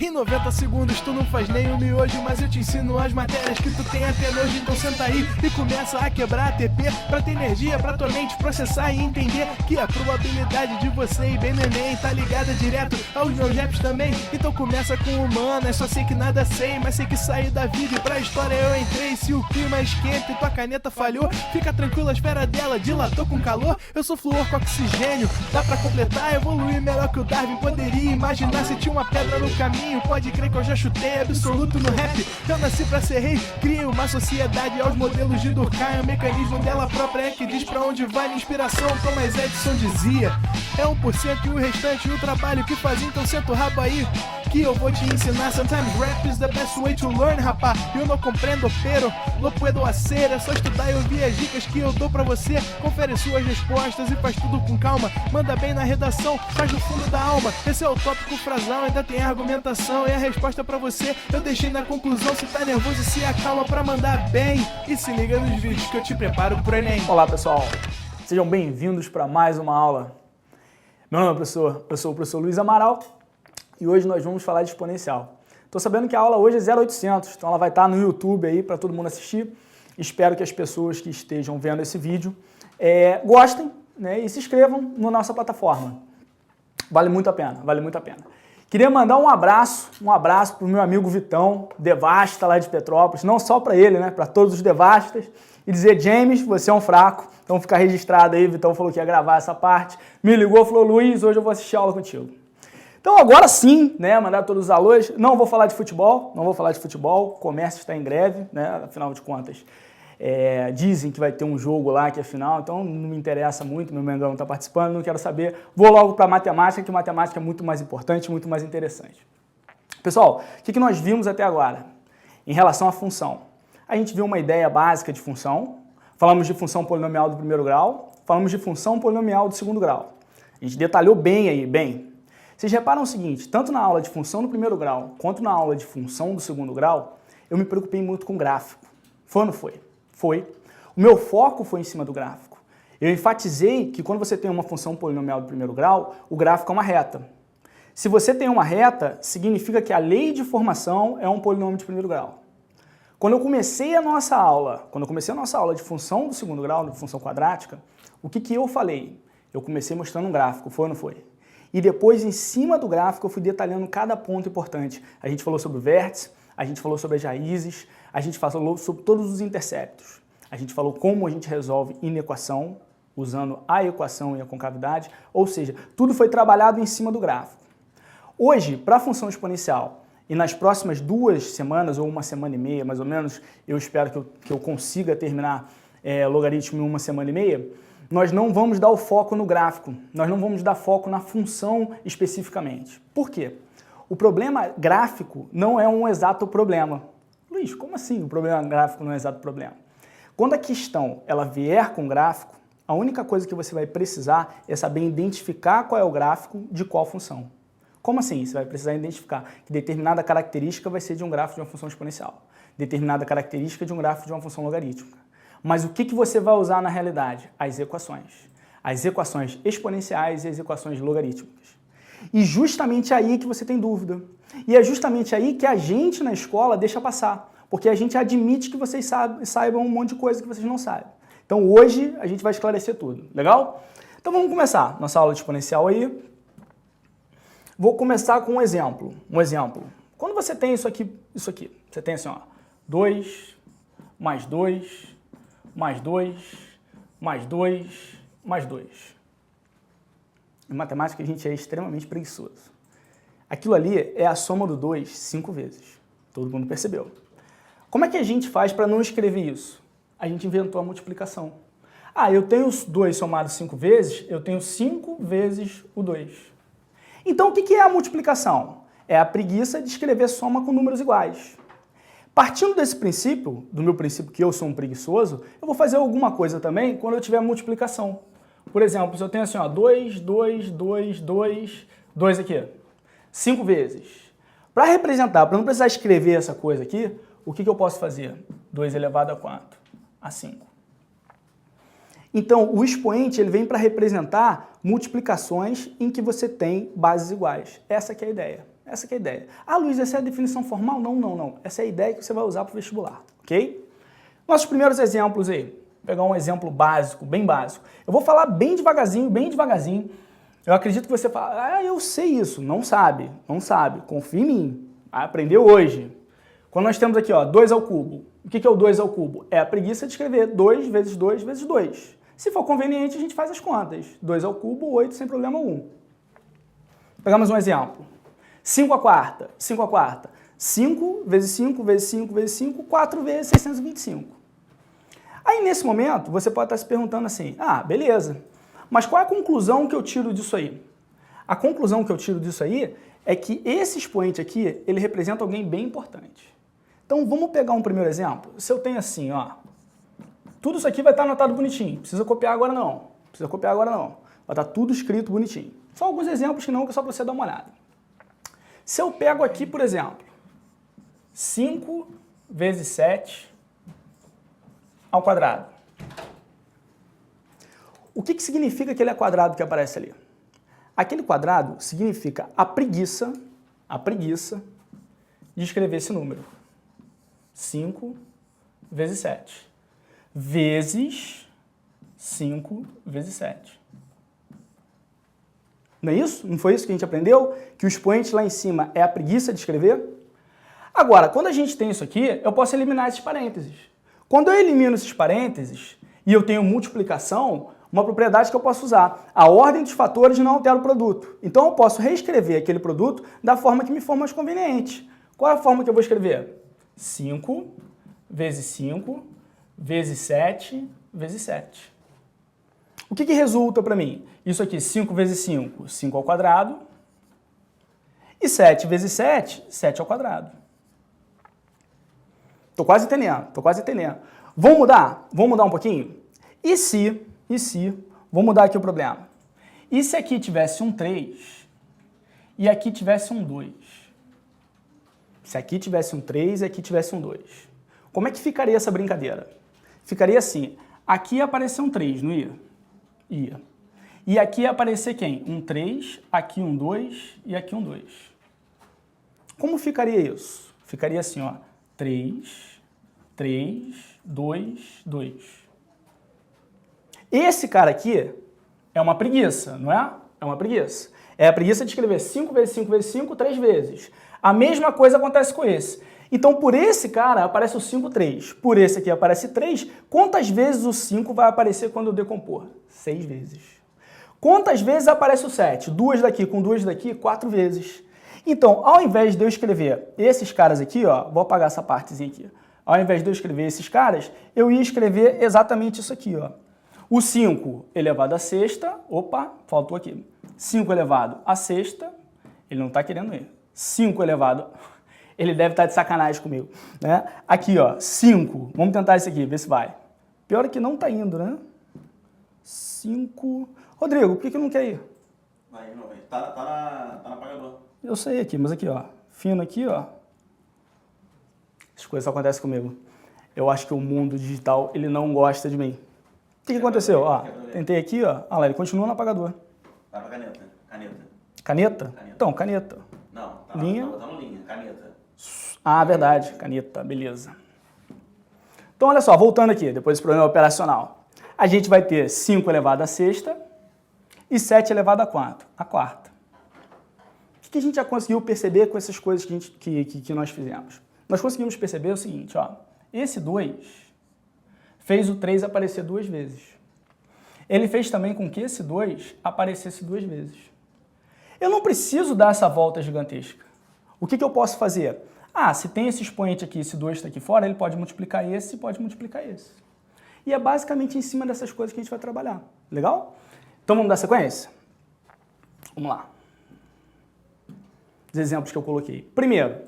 Em 90 segundos tu não faz nem o miojo, mas eu te ensino as matérias que tu tem até nojo. Então senta aí e começa a quebrar ATP pra ter energia pra tua mente processar e entender que a probabilidade de você ir bem no Enem tá ligada direto aos meus raps também. Então começa com humanas, só sei que nada sei, mas sei que saí da vida e pra história eu entrei. Se o clima esquenta e tua caneta falhou, fica tranquilo, a espera dela dilatou com calor. Eu sou flúor com oxigênio, dá pra completar, evoluir melhor que o Darwin poderia imaginar. Se tinha uma pedra no caminho, pode crer que eu já chutei absoluto no rap. Eu nasci pra ser rei, criei uma sociedade aos modelos de Durkheim. O mecanismo dela própria é que diz pra onde vai minha inspiração. Thomas Edison dizia, é 1% e o restante o trabalho que faz. Então senta o rabo aí que eu vou te ensinar. Sometimes rap is the best way to learn, rapá. Eu não compreendo, pero não puedo hacer. É só estudar e ouvir as dicas que eu dou pra você. Confere suas respostas e faz tudo com calma. Manda bem na redação, faz no fundo da alma. Esse é o tópico frasal, ainda tem argumentação. E a resposta pra você eu deixei na conclusão. Se tá nervoso, se acalma pra mandar bem. E se liga nos vídeos que eu te preparo pro Enem. Olá pessoal, sejam bem-vindos para mais uma aula. Meu nome é professor, eu sou o professor Luiz Amaral e hoje nós vamos falar de exponencial. Estou sabendo que a aula hoje é 0800, então ela vai estar no YouTube aí para todo mundo assistir. Espero que as pessoas que estejam vendo esse vídeo gostem, né, e se inscrevam na nossa plataforma. Vale muito a pena, vale muito a pena. Queria mandar um abraço para o meu amigo Vitão, Devasta lá de Petrópolis, não só para ele, né, para todos os Devastas, e dizer, James, você é um fraco, então fica registrado aí, Vitão falou que ia gravar essa parte, me ligou, falou, Luiz, hoje eu vou assistir a aula contigo. Então agora sim, né, mandar todos os alôs, não vou falar de futebol, o comércio está em greve, né, afinal de contas, dizem que vai ter um jogo lá que é final, então não me interessa muito, meu Mengão não está participando, não quero saber, vou logo para matemática, que matemática é muito mais importante, muito mais interessante. Pessoal, o que nós vimos até agora? Em relação à função, a gente viu uma ideia básica de função, falamos de função polinomial do primeiro grau, falamos de função polinomial do segundo grau, a gente detalhou bem aí, bem. Vocês reparam o seguinte, tanto na aula de função do primeiro grau, quanto na aula de função do segundo grau, eu me preocupei muito com gráfico, foi ou não foi? Foi. O meu foco foi em cima do gráfico. Eu enfatizei que quando você tem uma função polinomial do primeiro grau, o gráfico é uma reta. Se você tem uma reta, significa que a lei de formação é um polinômio de primeiro grau. Quando eu comecei a nossa aula de função do segundo grau, de função quadrática, o que eu falei? Eu comecei mostrando um gráfico, foi ou não foi? E depois, em cima do gráfico, eu fui detalhando cada ponto importante. A gente falou sobre o vértice, a gente falou sobre as raízes, a gente falou sobre todos os interceptos. A gente falou como a gente resolve inequação, usando a equação e a concavidade, ou seja, tudo foi trabalhado em cima do gráfico. Hoje, para a função exponencial, e nas próximas 2 semanas, ou 1 semana e meia, mais ou menos, eu espero que eu consiga terminar logaritmo em 1 semana e meia, nós não vamos dar o foco no gráfico, nós não vamos dar foco na função especificamente. Por quê? O problema gráfico não é um exato problema. Luiz, como assim o problema gráfico não é um exato problema? Quando a questão ela vier com gráfico, a única coisa que você vai precisar é saber identificar qual é o gráfico de qual função. Como assim? Você vai precisar identificar que determinada característica vai ser de um gráfico de uma função exponencial, determinada característica de um gráfico de uma função logarítmica. Mas o que você vai usar na realidade? As equações exponenciais e as equações logarítmicas. E justamente aí que você tem dúvida. E é justamente aí que a gente na escola deixa passar, porque a gente admite que vocês saibam um monte de coisa que vocês não sabem. Então hoje a gente vai esclarecer tudo, legal? Então vamos começar nossa aula de exponencial aí. Vou começar com um exemplo. Quando você tem isso aqui, você tem assim, ó, 2 mais 2 mais 2 mais 2 mais 2. Em matemática a gente é extremamente preguiçoso. Aquilo ali é a soma do 2 5 vezes. Todo mundo percebeu. Como é que a gente faz para não escrever isso? A gente inventou a multiplicação. Ah, eu tenho os 2 somados 5 vezes, eu tenho 5 vezes o 2. Então o que é a multiplicação? É a preguiça de escrever soma com números iguais. Partindo desse princípio, do meu princípio que eu sou um preguiçoso, eu vou fazer alguma coisa também quando eu tiver multiplicação. Por exemplo, se eu tenho assim, ó, 2, 2, 2, 2, 2 aqui, 5 vezes. Para representar, para não precisar escrever essa coisa aqui, o que eu posso fazer? 2 elevado a quanto? A 5. Então, o expoente ele vem para representar multiplicações em que você tem bases iguais. Essa que é a ideia. Essa que é a ideia. Ah, Luiz, essa é a definição formal? Não, não, não. Essa é a ideia que você vai usar para o vestibular, ok? Nossos primeiros exemplos aí. Vou pegar um exemplo básico, bem básico. Eu vou falar bem devagarzinho, bem devagarzinho. Eu acredito que você fala, ah, eu sei isso. Não sabe, não sabe. Confia em mim. Aprendeu hoje. Quando nós temos aqui, ó, 2 ao cubo. O que é o 2 ao cubo? É a preguiça de escrever 2 vezes 2 vezes 2. Se for conveniente, a gente faz as contas. 2 ao cubo, 8, sem problema algum. Pegamos um exemplo. 5 à quarta. 5 à quarta. 5 vezes 5 vezes 5 vezes 5, 4 vezes 625. Aí, nesse momento, você pode estar se perguntando assim, ah, beleza, mas qual é a conclusão que eu tiro disso aí? A conclusão que eu tiro disso aí é que esse expoente aqui, ele representa alguém bem importante. Então, vamos pegar um primeiro exemplo. Se eu tenho assim, ó, tudo isso aqui vai estar anotado bonitinho. Não precisa copiar agora não. Não precisa copiar agora não. Vai estar tudo escrito bonitinho. Só alguns exemplos que não, que é só para você dar uma olhada. Se eu pego aqui, por exemplo, 5 vezes 7 ao quadrado. O que significa aquele quadrado que aparece ali? Aquele quadrado significa a preguiça de escrever esse número. 5 vezes 7. Vezes 5 vezes 7. Não é isso? Não foi isso que a gente aprendeu? Que o expoente lá em cima é a preguiça de escrever? Agora, quando a gente tem isso aqui, eu posso eliminar esses parênteses. Quando eu elimino esses parênteses e eu tenho multiplicação, uma propriedade que eu posso usar. A ordem dos fatores não altera o produto. Então eu posso reescrever aquele produto da forma que me for mais conveniente. Qual é a forma que eu vou escrever? 5 vezes 5 vezes 7 vezes 7. O que resulta para mim? Isso aqui, 5 vezes 5, 5 ao quadrado. E 7 vezes 7, 7 ao quadrado. Tô quase entendendo. Vamos mudar um pouquinho? E se, vou mudar aqui o problema. E se aqui tivesse um 3 e aqui tivesse um 2? Se aqui tivesse um 3 e aqui tivesse um 2. Como é que ficaria essa brincadeira? Ficaria assim, aqui ia aparecer um 3, não ia? Ia. E aqui ia aparecer quem? Um 3, aqui um 2 e aqui um 2. Como ficaria isso? Ficaria assim, ó, 3, 3, 2, 2. Esse cara aqui é uma preguiça, não é? É uma preguiça. É a preguiça de escrever 5 vezes 5 vezes 5, 3 vezes. A mesma coisa acontece com esse. Então, por esse cara, aparece o 5, 3. Por esse aqui aparece 3. Quantas vezes o 5 vai aparecer quando eu decompor? 6 vezes. Quantas vezes aparece o 7? 2 daqui com 2 daqui, 4 vezes. Então, ao invés de eu escrever esses caras aqui, ó, vou apagar essa partezinha aqui. Ao invés de eu escrever esses caras, eu ia escrever exatamente isso aqui, ó. O 5 elevado à sexta, opa, faltou aqui. 5 elevado à sexta, ele não está querendo ir. 5 elevado, ele deve estar de sacanagem comigo, né? Aqui, ó, 5, vamos tentar isso aqui, ver se vai. Pior é que não está indo, né? 5... Rodrigo, por que não quer ir? Vai, não, velho. Tá no apagador. Eu sei aqui, mas aqui, ó, fino aqui, ó. As coisas só acontecem comigo. Eu acho que o mundo digital, ele não gosta de mim. O que aconteceu? Ó, tentei aqui, ó. Ah lá, ele continua no apagador. Tá pra caneta. Caneta? Então, caneta. Não, tá linha. Tá no linha, caneta. Ah, verdade, caneta, beleza. Então, olha só, voltando aqui, depois desse problema operacional. A gente vai ter 5 elevado à sexta e 7 elevado a quanto? A quarta. O que a gente já conseguiu perceber com essas coisas que nós fizemos? Nós conseguimos perceber o seguinte, ó. Esse 2 fez o 3 aparecer 2 vezes. Ele fez também com que esse 2 aparecesse 2 vezes. Eu não preciso dar essa volta gigantesca. O que eu posso fazer? Ah, se tem esse expoente aqui, esse 2 está aqui fora, ele pode multiplicar esse e pode multiplicar esse. E é basicamente em cima dessas coisas que a gente vai trabalhar. Legal? Então vamos dar sequência? Vamos lá. Os exemplos que eu coloquei. Primeiro,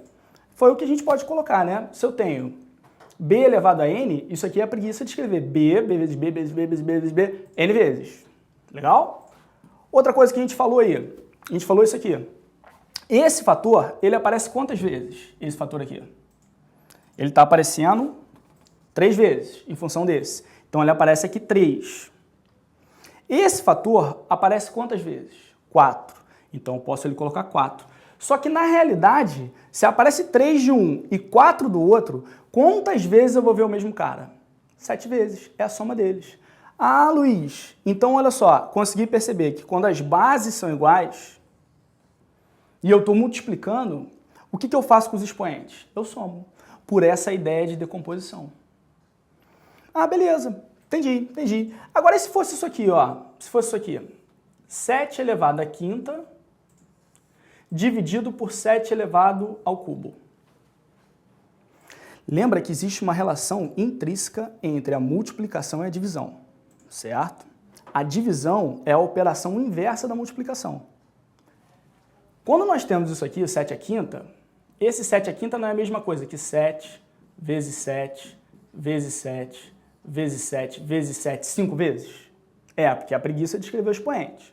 foi o que a gente pode colocar, né? Se eu tenho b elevado a n, isso aqui é a preguiça de escrever b vezes b vezes b vezes b vezes b, n vezes. Legal? Outra coisa que a gente falou aí, a gente falou isso aqui. Esse fator, ele aparece quantas vezes? Esse fator aqui. Ele está aparecendo 3 vezes, em função desse. Então, ele aparece aqui 3. Esse fator aparece quantas vezes? 4. Então, eu posso ele colocar 4. Só que na realidade, se aparece 3 de um e 4 do outro, quantas vezes eu vou ver o mesmo cara? 7 vezes, é a soma deles. Ah, Luiz, então olha só, consegui perceber que quando as bases são iguais e eu estou multiplicando, o que eu faço com os expoentes? Eu somo, por essa ideia de decomposição. Ah, beleza, entendi. Agora, e se fosse isso aqui, ó? Se fosse isso aqui, 7 elevado à quinta dividido por 7 elevado ao cubo. Lembra que existe uma relação intrínseca entre a multiplicação e a divisão, certo? A divisão é a operação inversa da multiplicação. Quando nós temos isso aqui, o 7 à quinta, esse 7 à quinta não é a mesma coisa que 7 vezes 7 vezes 7 vezes 7 vezes 7, 5 vezes? É, porque é a preguiça de escrever o expoente.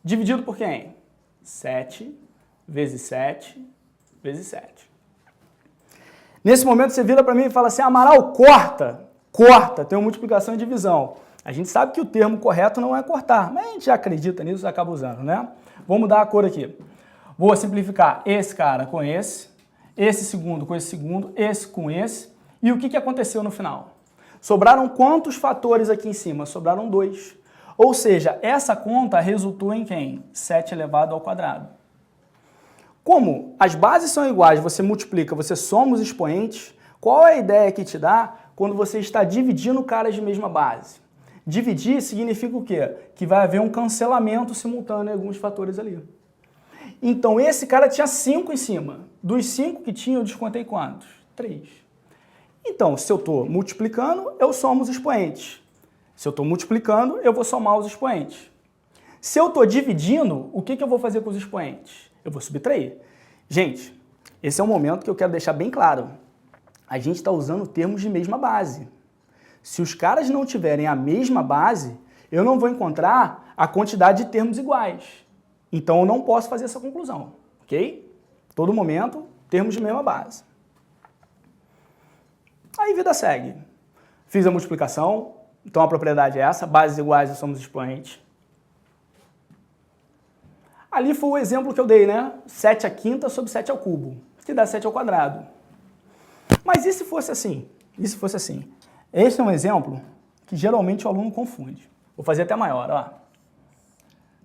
Dividido por quem? 7 vezes 7 vezes 7. Nesse momento você vira para mim e fala assim, Amaral, corta, tem uma multiplicação e divisão. A gente sabe que o termo correto não é cortar, mas a gente já acredita nisso e acaba usando, né? Vou mudar a cor aqui. Vou simplificar esse cara com esse segundo com esse segundo, esse com esse. E o que aconteceu no final? Sobraram quantos fatores aqui em cima? Sobraram 2. Ou seja, essa conta resultou em quem? 7 elevado ao quadrado. Como as bases são iguais, você multiplica, você soma os expoentes, qual é a ideia que te dá quando você está dividindo caras de mesma base? Dividir significa o quê? Que vai haver um cancelamento simultâneo em alguns fatores ali. Então esse cara tinha 5 em cima. Dos 5 que tinha, eu descontei quantos? 3. Então, se eu estou multiplicando, eu somo os expoentes. Se eu estou multiplicando, eu vou somar os expoentes. Se eu estou dividindo, o que eu vou fazer com os expoentes? Eu vou subtrair. Gente, esse é um momento que eu quero deixar bem claro. A gente está usando termos de mesma base. Se os caras não tiverem a mesma base, eu não vou encontrar a quantidade de termos iguais. Então eu não posso fazer essa conclusão, ok? Todo momento, termos de mesma base. Aí vida segue. Fiz a multiplicação, então a propriedade é essa, bases iguais e somos expoentes. Ali foi o exemplo que eu dei, né? 7 à quinta sobre 7 ao cubo, que dá 7 ao quadrado. Mas e se fosse assim? Esse é um exemplo que geralmente o aluno confunde. Vou fazer até maior, ó.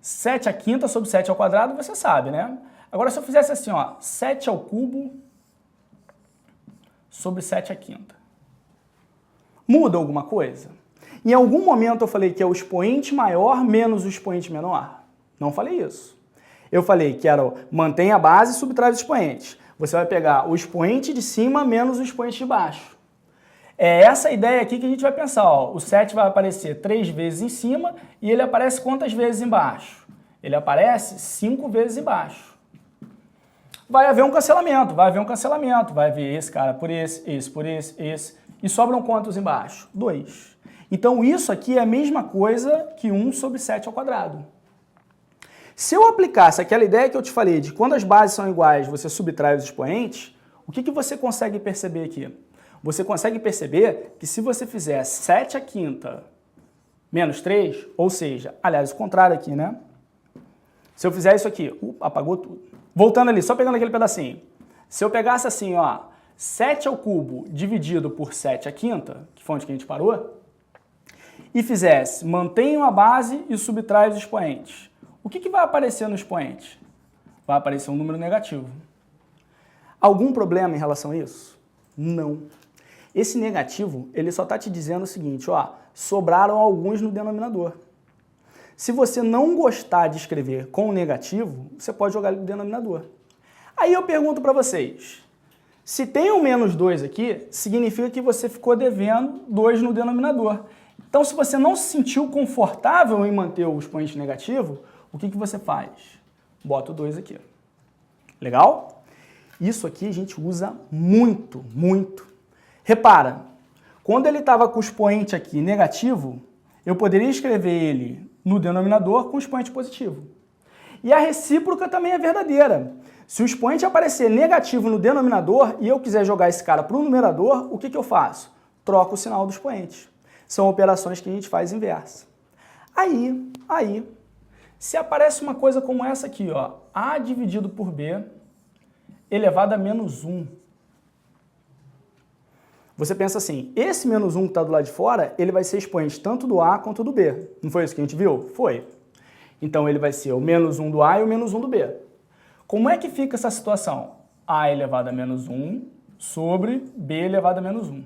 7 à quinta sobre 7 ao quadrado, você sabe, né? Agora, se eu fizesse assim, ó, 7 ao cubo sobre 7 à quinta. Muda alguma coisa? Em algum momento eu falei que é o expoente maior menos o expoente menor? Não falei isso. Eu falei que era mantém a base e subtrai os expoentes. Você vai pegar o expoente de cima menos o expoente de baixo. É essa ideia aqui que a gente vai pensar. Ó. O 7 vai aparecer 3 vezes em cima e ele aparece quantas vezes embaixo? Ele aparece 5 vezes embaixo. Vai haver um cancelamento. Vai haver esse cara por esse por esse. E sobram quantos embaixo? 2. Então isso aqui é a mesma coisa que 1 sobre 7 ao quadrado. Se eu aplicasse aquela ideia que eu te falei de quando as bases são iguais, você subtrai os expoentes, o que você consegue perceber aqui? Você consegue perceber que se você fizer 7 à quinta menos 3, ou seja, aliás, o contrário aqui, né? Se eu fizer isso aqui, apagou tudo. Voltando ali, só pegando aquele pedacinho. Se eu pegasse assim, ó, 7 ao cubo dividido por 7 à quinta, que foi onde que a gente parou, e fizesse mantenho a base e subtrai os expoentes, o que vai aparecer no expoente? Vai aparecer um número negativo. Algum problema em relação a isso? Não. Esse negativo, ele só está te dizendo o seguinte, ó, sobraram alguns no denominador. Se você não gostar de escrever com o negativo, você pode jogar ele no denominador. Aí eu pergunto para vocês, se tem um menos 2 aqui, significa que você ficou devendo 2 no denominador. Então, se você não se sentiu confortável em manter o expoente negativo, o que você faz? Bota o 2 aqui. Legal? Isso aqui a gente usa muito, muito. Repara, quando ele estava com o expoente aqui negativo, eu poderia escrever ele no denominador com o expoente positivo. E a recíproca também é verdadeira. Se o expoente aparecer negativo no denominador e eu quiser jogar esse cara para o numerador, o que eu faço? Troco o sinal do expoente. São operações que a gente faz inversa. Aí, se aparece uma coisa como essa aqui, ó, A dividido por B elevado a menos 1. Você pensa assim, esse menos 1 que está do lado de fora, ele vai ser expoente tanto do A quanto do B. Não foi isso que a gente viu? Foi. Então ele vai ser o menos 1 do A e o menos 1 do B. Como é que fica essa situação? A elevado a menos 1 sobre B elevado a menos 1.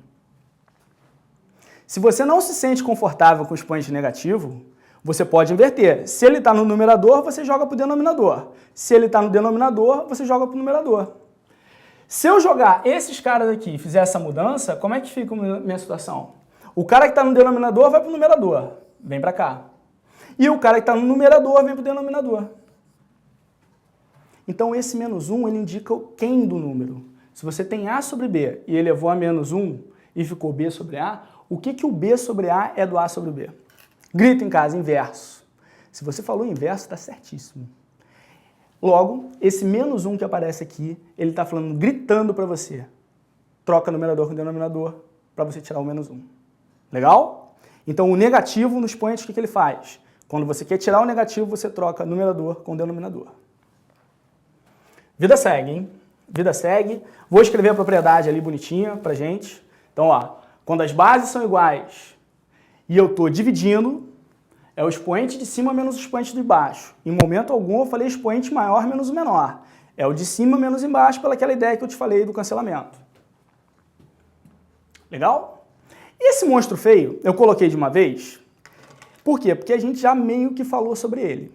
Se você não se sente confortável com o expoente negativo, você pode inverter. Se ele está no numerador, você joga para o denominador. Se ele está no denominador, você joga para o numerador. Se eu jogar esses caras aqui e fizer essa mudança, como é que fica a minha situação? O cara que está no denominador vai para o numerador, vem para cá. E o cara que está no numerador vem para o denominador. Então esse menos 1 ele indica o quem do número. Se você tem A sobre B e elevou a menos 1 e ficou B sobre A, o que o B sobre A é do A sobre B? Grita em casa, inverso. Se você falou inverso, está certíssimo. Logo, esse menos 1 que aparece aqui, ele está falando, gritando para você. Troca numerador com denominador para você tirar o menos 1. Legal? Então o negativo no expoente, o que ele faz? Quando você quer tirar o negativo, você troca numerador com denominador. Vida segue, hein? Vida segue. Vou escrever a propriedade ali bonitinha pra gente. Então, ó, quando as bases são iguais e eu estou dividindo, é o expoente de cima menos o expoente de baixo. Em momento algum eu falei expoente maior menos o menor. É o de cima menos embaixo, pelaquela ideia que eu te falei do cancelamento. Legal? E esse monstro feio, eu coloquei de uma vez. Por quê? Porque a gente já meio que falou sobre ele.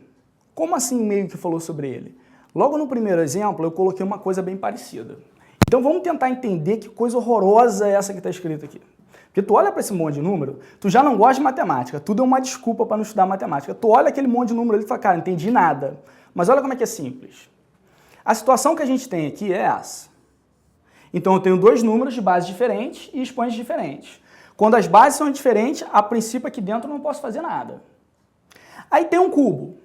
Como assim meio que falou sobre ele? Logo no primeiro exemplo, eu coloquei uma coisa bem parecida. Então vamos tentar entender que coisa horrorosa é essa que está escrita aqui. Porque tu olha para esse monte de número, tu já não gosta de matemática, tudo é uma desculpa para não estudar matemática. Tu olha aquele monte de número ali e fala, cara, não entendi nada. Mas olha como é que é simples. A situação que a gente tem aqui é essa. Então eu tenho dois números de bases diferentes e expoentes diferentes. Quando as bases são diferentes, a princípio aqui dentro eu não posso fazer nada. Aí tem um cubo.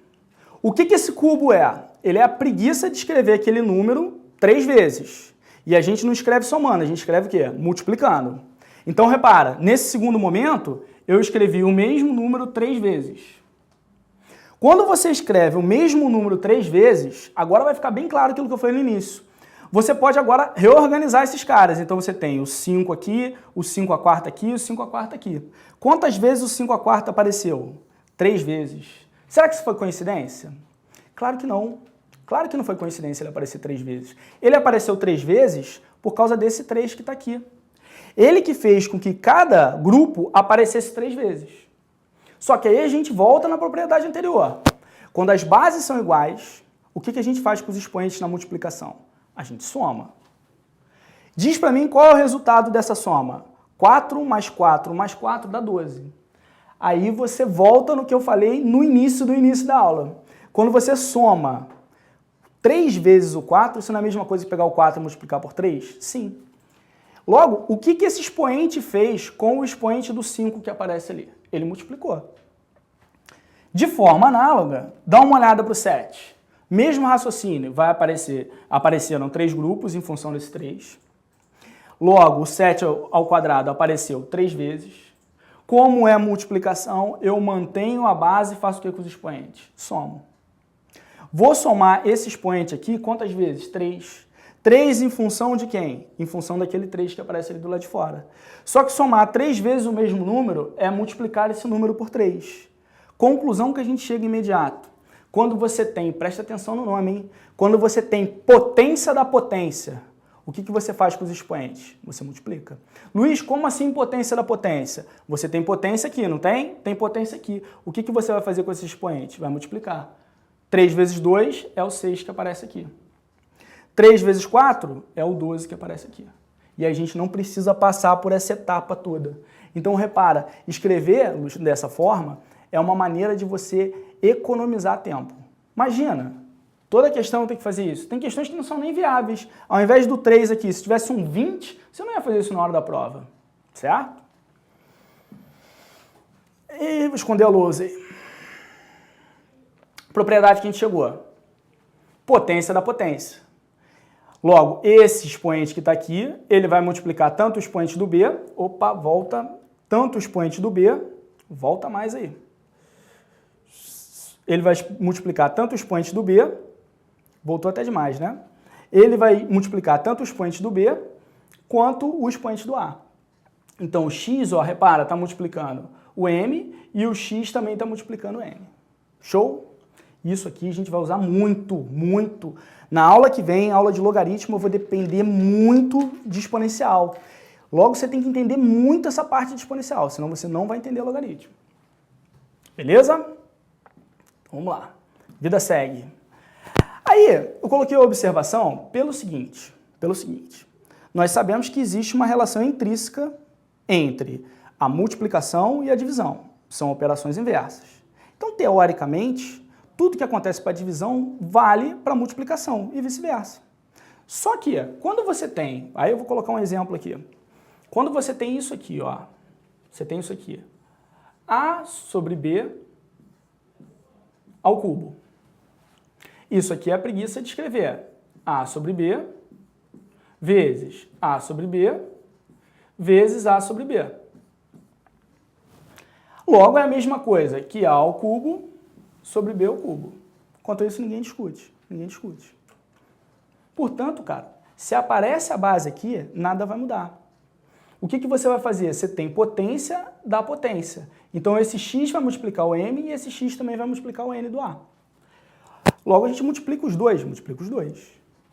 O que esse cubo é? Ele é a preguiça de escrever aquele número 3 vezes. E a gente não escreve somando, a gente escreve o quê? Multiplicando. Então repara, nesse segundo momento, eu escrevi o mesmo número 3 vezes. Quando você escreve o mesmo número 3 vezes, agora vai ficar bem claro aquilo que eu falei no início. Você pode agora reorganizar esses caras. Então você tem o 5 aqui, o 5 a quarta aqui e o 5 a quarta aqui. Quantas vezes o 5 a quarta apareceu? 3 vezes. Será que isso foi coincidência? Claro que não. Claro que não foi coincidência ele aparecer 3 vezes. Ele apareceu 3 vezes por causa desse 3 que está aqui. Ele que fez com que cada grupo aparecesse 3 vezes. Só que aí a gente volta na propriedade anterior. Quando as bases são iguais, o que a gente faz com os expoentes na multiplicação? A gente soma. Diz para mim qual é o resultado dessa soma. 4 mais 4 mais 4 dá 12. Aí você volta no que eu falei no início da aula. Quando você soma 3 vezes o 4, isso não é a mesma coisa que pegar o 4 e multiplicar por 3? Sim. Logo, o que esse expoente fez com o expoente do 5 que aparece ali? Ele multiplicou. De forma análoga, dá uma olhada para o 7. Mesmo raciocínio, vai apareceram 3 grupos em função desse 3. Logo, o 7 ao quadrado apareceu 3 vezes. Como é multiplicação, eu mantenho a base e faço o que com os expoentes? Somo. Vou somar esse expoente aqui quantas vezes? 3. 3 em função de quem? Em função daquele 3 que aparece ali do lado de fora. Só que somar 3 vezes o mesmo número é multiplicar esse número por 3. Conclusão que a gente chega imediato. Quando você tem, presta atenção no nome, hein? Quando você tem potência da potência, o que você faz com os expoentes? Você multiplica. Luiz, como assim potência da potência? Você tem potência aqui, não tem? Tem potência aqui. O que você vai fazer com esses expoentes? Vai multiplicar. 3 vezes 2 é o 6 que aparece aqui. 3 vezes 4 é o 12 que aparece aqui. E a gente não precisa passar por essa etapa toda. Então, repara, escrever dessa forma é uma maneira de você economizar tempo. Imagina, toda questão tem que fazer isso. Tem questões que não são nem viáveis. Ao invés do 3 aqui, se tivesse um 20, você não ia fazer isso na hora da prova. Certo? E vou esconder a lousa aí. Propriedade que a gente chegou. Potência da potência. Logo, esse expoente que está aqui, ele vai multiplicar tanto o expoente do B, opa, volta, tanto o expoente do B, volta mais aí. Ele vai multiplicar tanto o expoente do B, Voltou até demais, né? Ele vai multiplicar tanto o expoente do B quanto o expoente do A. Então, o x, ó, repara, está multiplicando o m e o x também está multiplicando o m. Show? Isso aqui a gente vai usar muito, muito. Na aula que vem, aula de logaritmo, eu vou depender muito de exponencial. Logo, você tem que entender muito essa parte de exponencial, senão você não vai entender logaritmo. Beleza? Vamos lá. Vida segue. Aí, eu coloquei a observação pelo seguinte. Nós sabemos que existe uma relação intrínseca entre a multiplicação e a divisão. São operações inversas. Então, teoricamente, tudo que acontece para a divisão vale para a multiplicação e vice-versa. Só que, quando você tem... Aí eu vou colocar um exemplo aqui. Quando você tem isso aqui, ó. Você tem isso aqui. A sobre B ao cubo. Isso aqui é a preguiça de escrever A sobre B vezes A sobre B vezes A sobre B. Logo, é a mesma coisa que A ao cubo sobre B ao cubo. Quanto a isso, ninguém discute. Portanto, cara, se aparece a base aqui, nada vai mudar. O que você vai fazer? Você tem potência da potência. Então, esse x vai multiplicar o m e esse x também vai multiplicar o n do A. Logo, a gente multiplica os dois.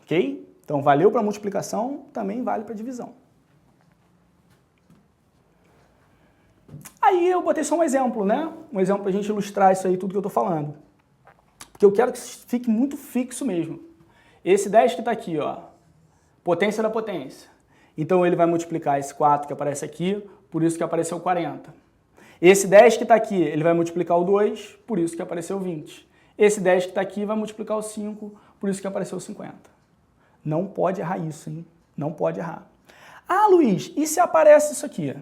Ok? Então, valeu para multiplicação, também vale para divisão. Aí eu botei só um exemplo, né? Um exemplo para a gente ilustrar isso aí, tudo que eu estou falando. Porque eu quero que fique muito fixo mesmo. Esse 10 que está aqui, ó, potência da potência. Então, ele vai multiplicar esse 4 que aparece aqui, por isso que apareceu 40. Esse 10 que está aqui, ele vai multiplicar o 2, por isso que apareceu 20. Esse 10 que está aqui vai multiplicar o 5, por isso que apareceu 50. Não pode errar isso, hein? Não pode errar. Ah, Luiz, e se aparece isso aqui?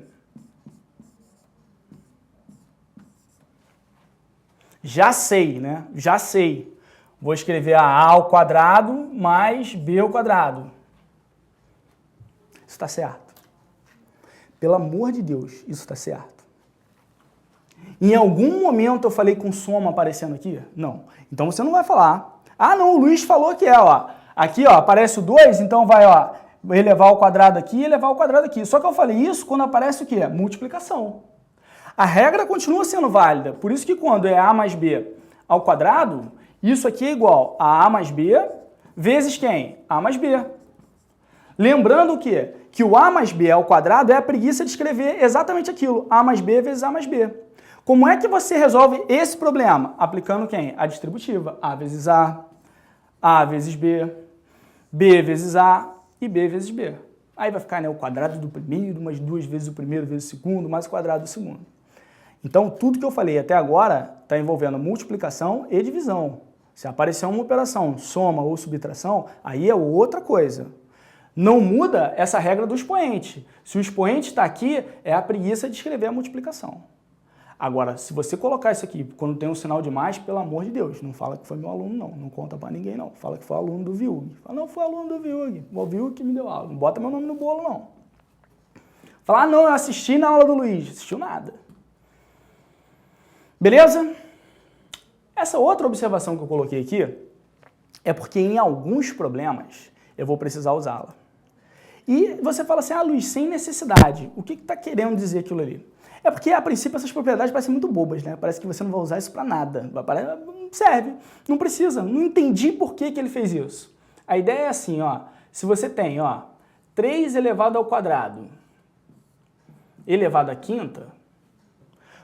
Já sei, né? Já sei. Vou escrever a ao quadrado mais b ao quadrado. Isso está certo. Pelo amor de Deus, isso está certo. Em algum momento eu falei com soma aparecendo aqui? Não. Então você não vai falar. Ah, não, o Luiz falou que é, ó. Aqui, ó, aparece o 2, então vai, ó, elevar ao quadrado aqui e elevar ao quadrado aqui. Só que eu falei isso quando aparece o quê? Multiplicação. A regra continua sendo válida, por isso que quando é a mais b ao quadrado, isso aqui é igual a mais b vezes quem? A mais b. Lembrando o quê? Que o a mais b ao quadrado é a preguiça de escrever exatamente aquilo, a mais b vezes a mais b. Como é que você resolve esse problema? Aplicando quem? A distributiva, a vezes a vezes b vezes a e b vezes b. Aí vai ficar, né, o quadrado do primeiro, mais 2 vezes o primeiro vezes o segundo, mais o quadrado do segundo. Então, tudo que eu falei até agora está envolvendo multiplicação e divisão. Se aparecer uma operação, soma ou subtração, aí é outra coisa. Não muda essa regra do expoente. Se o expoente está aqui, é a preguiça de escrever a multiplicação. Agora, se você colocar isso aqui, quando tem um sinal de mais, pelo amor de Deus, não fala que foi meu aluno, não. Não conta para ninguém, não. Fala que foi aluno do Viug. Fala, não, foi aluno do Viug. O Viug que me deu aula. Não bota meu nome no bolo, não. Fala, ah, não, eu assisti na aula do Luiz. Assistiu nada. Beleza? Essa outra observação que eu coloquei aqui é porque em alguns problemas eu vou precisar usá-la. E você fala assim, ah, Luiz, sem necessidade. O que está querendo dizer aquilo ali? É porque, a princípio, essas propriedades parecem muito bobas, né? Parece que você não vai usar isso para nada. Não serve, não precisa. Não entendi por que ele fez isso. A ideia é assim, ó. Se você tem, ó, 3 elevado ao quadrado elevado à quinta,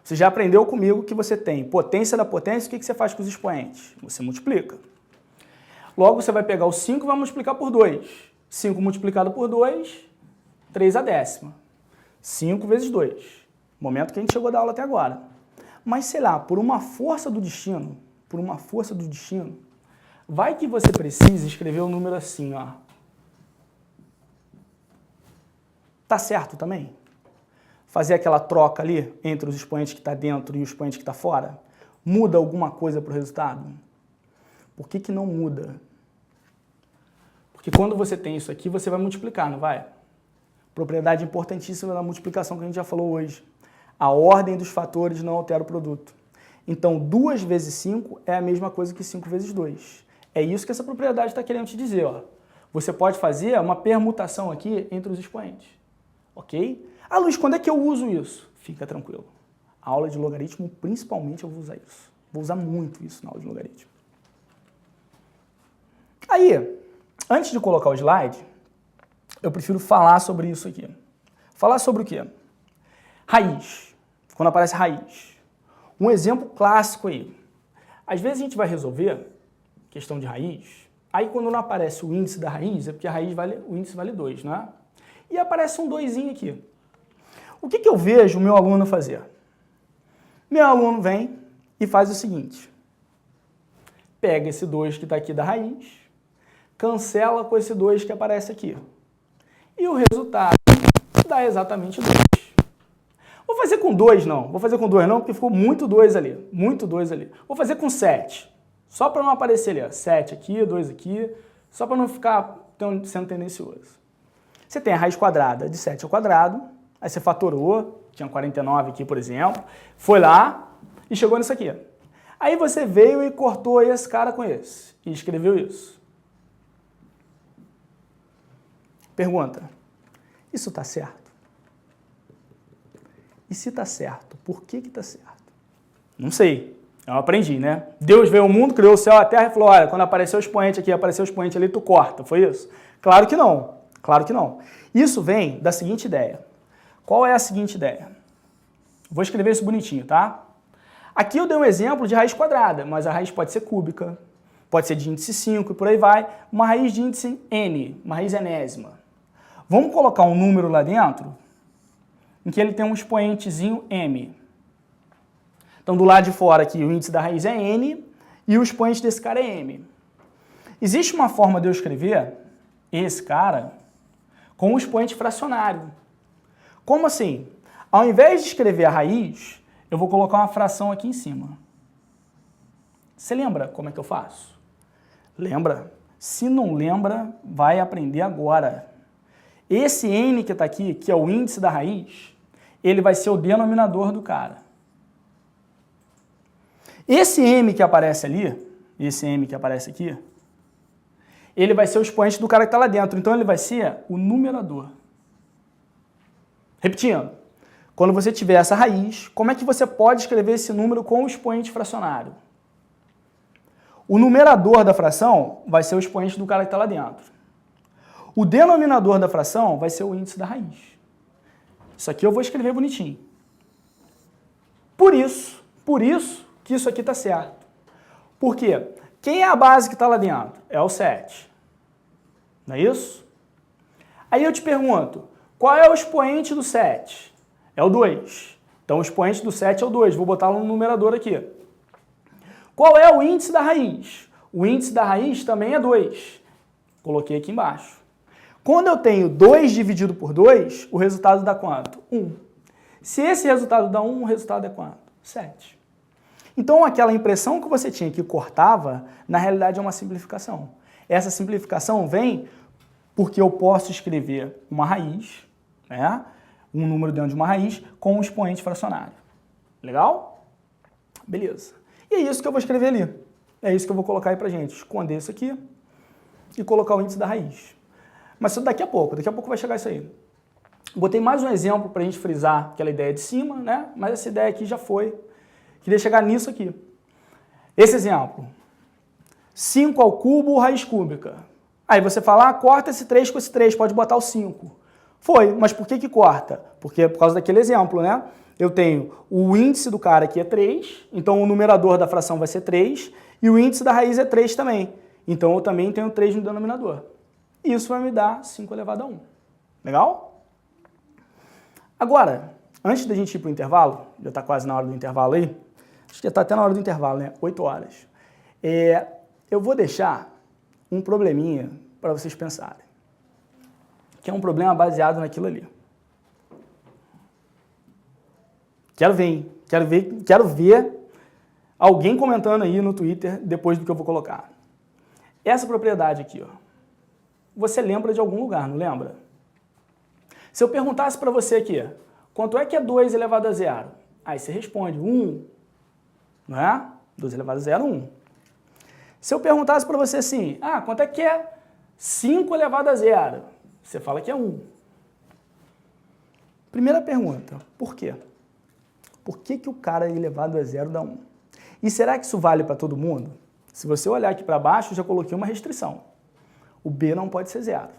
você já aprendeu comigo que você tem potência da potência, o que você faz com os expoentes? Você multiplica. Logo, você vai pegar o 5 e vai multiplicar por 2. 5 multiplicado por 2, 3 a décima. 5 vezes 2. Momento que a gente chegou da aula até agora. Mas, sei lá, por uma força do destino, vai que você precisa escrever o número assim, ó. Tá certo também? Fazer aquela troca ali entre os expoentes que está dentro e o expoente que está fora? Muda alguma coisa para o resultado? Por que não muda? Porque quando você tem isso aqui, você vai multiplicar, não vai? Propriedade importantíssima da multiplicação que a gente já falou hoje. A ordem dos fatores não altera o produto. Então, 2 vezes 5 é a mesma coisa que 5 vezes 2. É isso que essa propriedade está querendo te dizer. Ó. Você pode fazer uma permutação aqui entre os expoentes. Ok? Ah, Luiz, quando é que eu uso isso? Fica tranquilo. A aula de logaritmo, principalmente, eu vou usar isso. Vou usar muito isso na aula de logaritmo. Aí, antes de colocar o slide, eu prefiro falar sobre isso aqui. Falar sobre o quê? Raiz. Quando aparece raiz. Um exemplo clássico aí. Às vezes a gente vai resolver questão de raiz, aí quando não aparece o índice da raiz, é porque o índice vale 2, não é? E aparece um 2zinho aqui. O que eu vejo o meu aluno fazer? Meu aluno vem e faz o seguinte. Pega esse 2 que está aqui da raiz, cancela com esse 2 que aparece aqui. E o resultado dá exatamente 2. Vou fazer com 2 não, porque ficou muito 2 ali, muito 2 ali. Vou fazer com 7, só para não aparecer ali, ó, 7 aqui, 2 aqui, só para não ficar sendo tendencioso. Você tem a raiz quadrada de 7 ao quadrado, aí você fatorou, tinha 49 aqui, por exemplo, foi lá e chegou nisso aqui. Aí você veio e cortou esse cara com esse e escreveu isso. Pergunta, isso está certo? E se está certo, por que está certo? Não sei, eu aprendi, né? Deus veio ao mundo, criou o céu e a terra e falou, olha, quando apareceu o expoente aqui, apareceu o expoente ali, tu corta, foi isso? Claro que não, claro que não. Isso vem da seguinte ideia. Qual é a seguinte ideia? Vou escrever isso bonitinho, tá? Aqui eu dei um exemplo de raiz quadrada, mas a raiz pode ser cúbica, pode ser de índice 5 e por aí vai, uma raiz de índice n, uma raiz enésima. Vamos colocar um número lá dentro em que ele tem um expoentezinho m. Então, do lado de fora aqui, o índice da raiz é n e o expoente desse cara é m. Existe uma forma de eu escrever esse cara com um expoente fracionário. Como assim? Ao invés de escrever a raiz, eu vou colocar uma fração aqui em cima. Você lembra como é que eu faço? Lembra? Se não lembra, vai aprender agora. Esse n que está aqui, que é o índice da raiz, ele vai ser o denominador do cara. Esse m que aparece ali, esse m que aparece aqui, ele vai ser o expoente do cara que está lá dentro. Então, ele vai ser o numerador. Repetindo, quando você tiver essa raiz, como é que você pode escrever esse número com o expoente fracionário? O numerador da fração vai ser o expoente do cara que está lá dentro. O denominador da fração vai ser o índice da raiz. Isso aqui eu vou escrever bonitinho. Por isso que isso aqui está certo. Por quê? Quem é a base que está lá dentro? É o 7. Não é isso? Aí eu te pergunto, qual é o expoente do 7? É o 2. Então o expoente do 7 é o 2. Vou botá-lo no numerador aqui. Qual é o índice da raiz? O índice da raiz também é 2. Coloquei aqui embaixo. Quando eu tenho 2 dividido por 2, o resultado dá quanto? 1. Se esse resultado dá 1, o resultado é quanto? 7. Então, aquela impressão que você tinha que cortava, na realidade é uma simplificação. Essa simplificação vem porque eu posso escrever uma raiz, né? Um número dentro de uma raiz, com um expoente fracionário. Legal? Beleza. E é isso que eu vou escrever ali. É isso que eu vou colocar aí pra gente. Esconder isso aqui e colocar o índice da raiz. Mas isso daqui a pouco vai chegar isso aí. Botei mais um exemplo para a gente frisar aquela ideia de cima, né? Mas essa ideia aqui já foi. Queria chegar nisso aqui. Esse exemplo. 5 ao cubo, raiz cúbica. Aí você fala, corta esse 3 com esse 3, pode botar o 5. Foi, mas por que corta? Porque é por causa daquele exemplo, né? Eu tenho o índice do cara aqui é 3, então o numerador da fração vai ser 3, e o índice da raiz é 3 também. Então eu também tenho 3 no denominador. Isso vai me dar 5 elevado a 1. Legal? Agora, antes da gente ir para o intervalo, já está quase na hora do intervalo aí, acho que já está até na hora do intervalo, né? 8 horas. Eu vou deixar um probleminha para vocês pensarem, que é um problema baseado naquilo ali. Quero ver alguém comentando aí no Twitter depois do que eu vou colocar. Essa propriedade aqui, ó. Você lembra de algum lugar, não lembra? Se eu perguntasse para você aqui, quanto é que é 2 elevado a 0? Aí você responde, 1. Não é? 2 elevado a 0, 1. Se eu perguntasse para você assim, quanto é que é 5 elevado a 0? Você fala que é 1. Primeira pergunta, por quê? Por que o cara elevado a 0 dá 1? E será que isso vale para todo mundo? Se você olhar aqui para baixo, eu já coloquei uma restrição. O B não pode ser 0.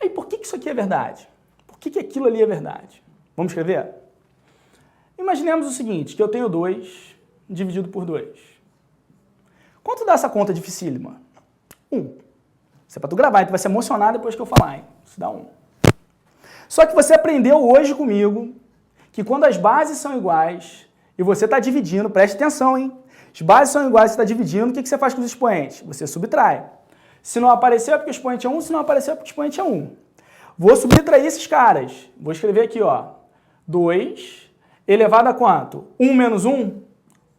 Aí por que isso aqui é verdade? Por que aquilo ali é verdade? Vamos escrever? Imaginemos o seguinte, que eu tenho 2 dividido por 2. Quanto dá essa conta dificílima? 1. Isso é para tu gravar, tu vai se emocionar depois que eu falar, hein? Isso dá 1. Só que você aprendeu hoje comigo que quando as bases são iguais e você está dividindo, preste atenção, hein? As bases são iguais, você está dividindo, o que você faz com os expoentes? Você subtrai. Se não apareceu é porque o expoente é 1, se não apareceu é porque o expoente é 1. Vou subtrair esses caras. Vou escrever aqui, ó, 2 elevado a quanto? 1 menos 1?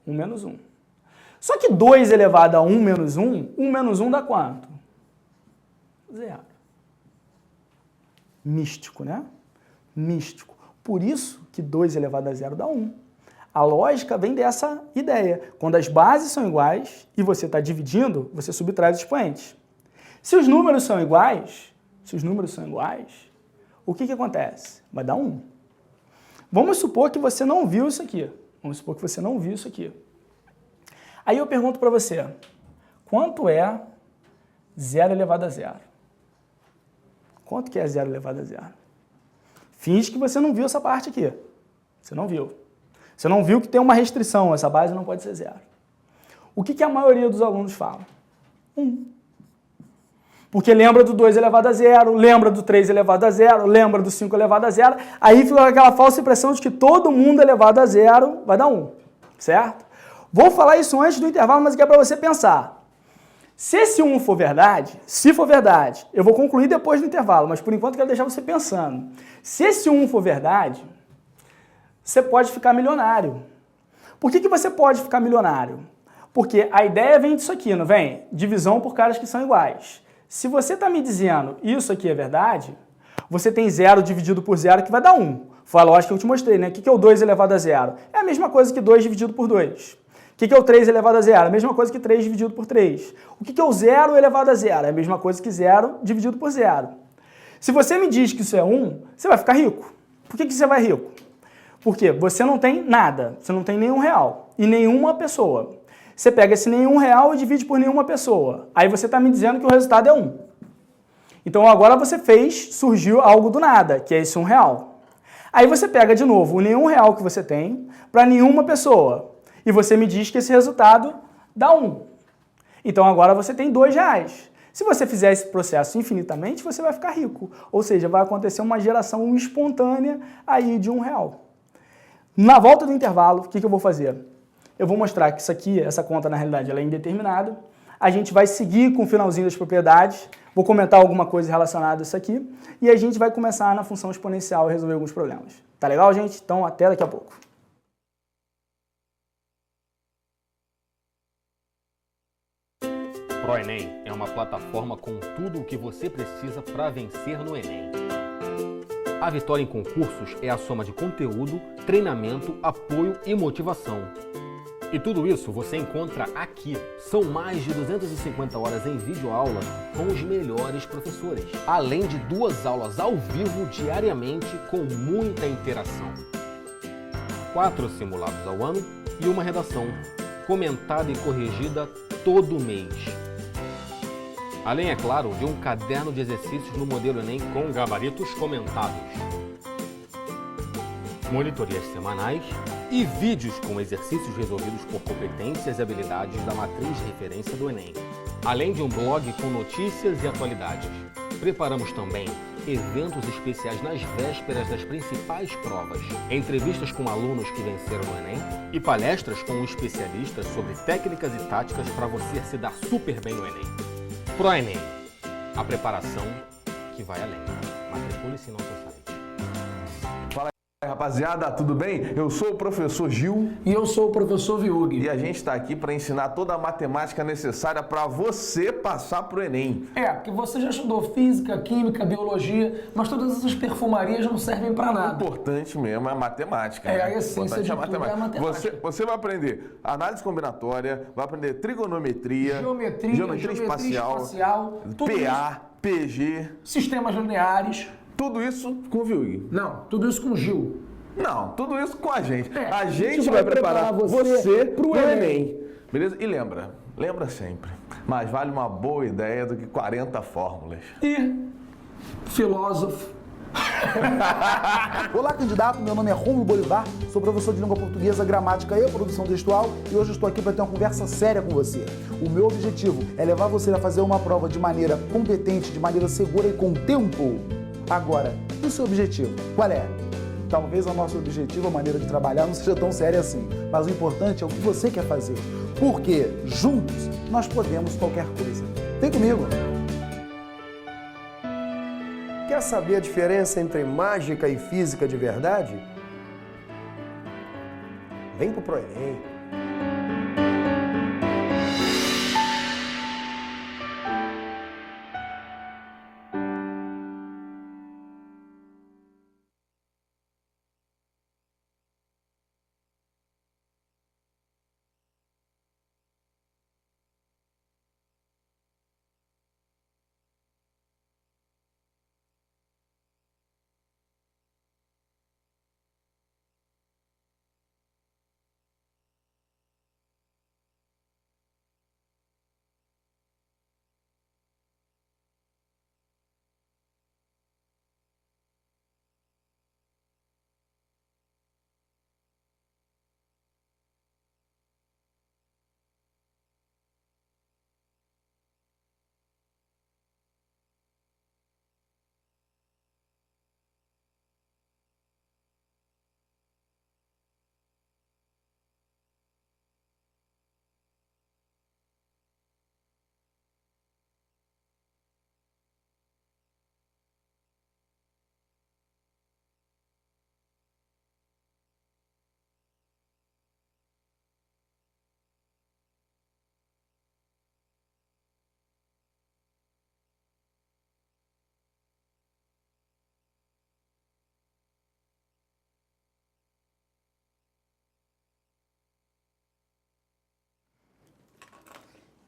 1 menos 1. Só que 2 elevado a 1 menos 1, 1 menos 1 dá quanto? 0. Místico, né? Místico. Por isso que 2 elevado a 0 dá 1. A lógica vem dessa ideia. Quando as bases são iguais e você está dividindo, você subtrai os expoentes. Se os números são iguais, o que acontece? Vai dar 1. Vamos supor que você não viu isso aqui. Aí eu pergunto para você, quanto é 0 elevado a 0? Quanto que é 0 elevado a 0? Finge que você não viu essa parte aqui. Você não viu. Você não viu que tem uma restrição, essa base não pode ser 0. O que a maioria dos alunos fala? 1. Porque lembra do 2 elevado a 0, lembra do 3 elevado a 0, lembra do 5 elevado a 0, aí fica aquela falsa impressão de que todo mundo elevado a 0 vai dar 1, certo? Vou falar isso antes do intervalo, mas aqui é para você pensar. Se esse 1 for verdade, eu vou concluir depois do intervalo, mas por enquanto eu quero deixar você pensando. Se esse 1 for verdade, você pode ficar milionário. Por que você pode ficar milionário? Porque a ideia vem disso aqui, não vem? Divisão por caras que são iguais. Se você está me dizendo isso aqui é verdade, você tem 0 dividido por 0 que vai dar 1. Foi a lógica que eu te mostrei, né? O que é o 2 elevado a 0? É a mesma coisa que 2 dividido por 2. O que é o 3 elevado a 0? É a mesma coisa que 3 dividido por 3. O que é o 0 elevado a 0? É a mesma coisa que 0 dividido por 0. Se você me diz que isso é 1, você vai ficar rico. Por que você vai rico? Porque você não tem nada, você não tem nenhum real e nenhuma pessoa. Você pega esse nenhum real e divide por nenhuma pessoa. Aí você está me dizendo que o resultado é 1. Então agora surgiu algo do nada, que é esse 1 real. Aí você pega de novo o nenhum real que você tem para nenhuma pessoa. E você me diz que esse resultado dá 1. Então agora você tem 2 reais. Se você fizer esse processo infinitamente, você vai ficar rico. Ou seja, vai acontecer uma geração espontânea aí de 1 real. Na volta do intervalo, o que eu vou fazer? Eu vou mostrar que isso aqui, essa conta na realidade ela é indeterminada. A gente vai seguir com o finalzinho das propriedades. Vou comentar alguma coisa relacionada a isso aqui. E a gente vai começar na função exponencial e resolver alguns problemas. Tá legal, gente? Então até daqui a pouco. ProEnem é uma plataforma com tudo o que você precisa para vencer no Enem. A vitória em concursos é a soma de conteúdo, treinamento, apoio e motivação. E tudo isso você encontra aqui. São mais de 250 horas em videoaula com os melhores professores, além de 2 aulas ao vivo diariamente com muita interação. 4 simulados ao ano e uma redação, comentada e corrigida todo mês. Além, é claro, de um caderno de exercícios no modelo Enem com gabaritos comentados. Monitorias semanais e vídeos com exercícios resolvidos por competências e habilidades da matriz de referência do Enem. Além de um blog com notícias e atualidades. Preparamos também eventos especiais nas vésperas das principais provas, entrevistas com alunos que venceram no Enem e palestras com especialistas sobre técnicas e táticas para você se dar super bem no Enem. ProEnem, a preparação que vai além. Matricule-se em nosso site. Fala aí, rapaziada, tudo bem? Eu sou o professor Gil. E eu sou o professor Viug. E a gente está aqui para ensinar toda a matemática necessária para você passar para o Enem. Porque você já estudou física, química, biologia, mas todas essas perfumarias não servem para O nada. importante mesmo é a matemática. A essência de Importante tudo é a matemática. Você vai aprender análise combinatória, vai aprender trigonometria, geometria espacial, tudo PA, PG, sistemas lineares. tudo isso com o Viug. Não, tudo isso com o Gil. Não, tudo isso com a gente. A A gente gente vai vai preparar preparar você você pro pro Enem. Beleza? E lembra sempre, mais vale uma boa ideia do que 40 fórmulas. E filósofo. Olá, candidato. Meu nome é Rômulo Bolivar, sou professor de língua portuguesa, gramática e produção textual e hoje estou aqui para ter uma conversa séria com você. O meu objetivo é levar você a fazer uma prova de maneira competente, de maneira segura e com tempo. Agora, e o seu objetivo? Qual é? Talvez o nosso objetivo, a maneira de trabalhar, não seja tão séria assim, mas o importante é o que você quer fazer, porque juntos nós podemos qualquer coisa. Vem comigo! Quer saber a diferença entre mágica e física de verdade? Vem pro Enem.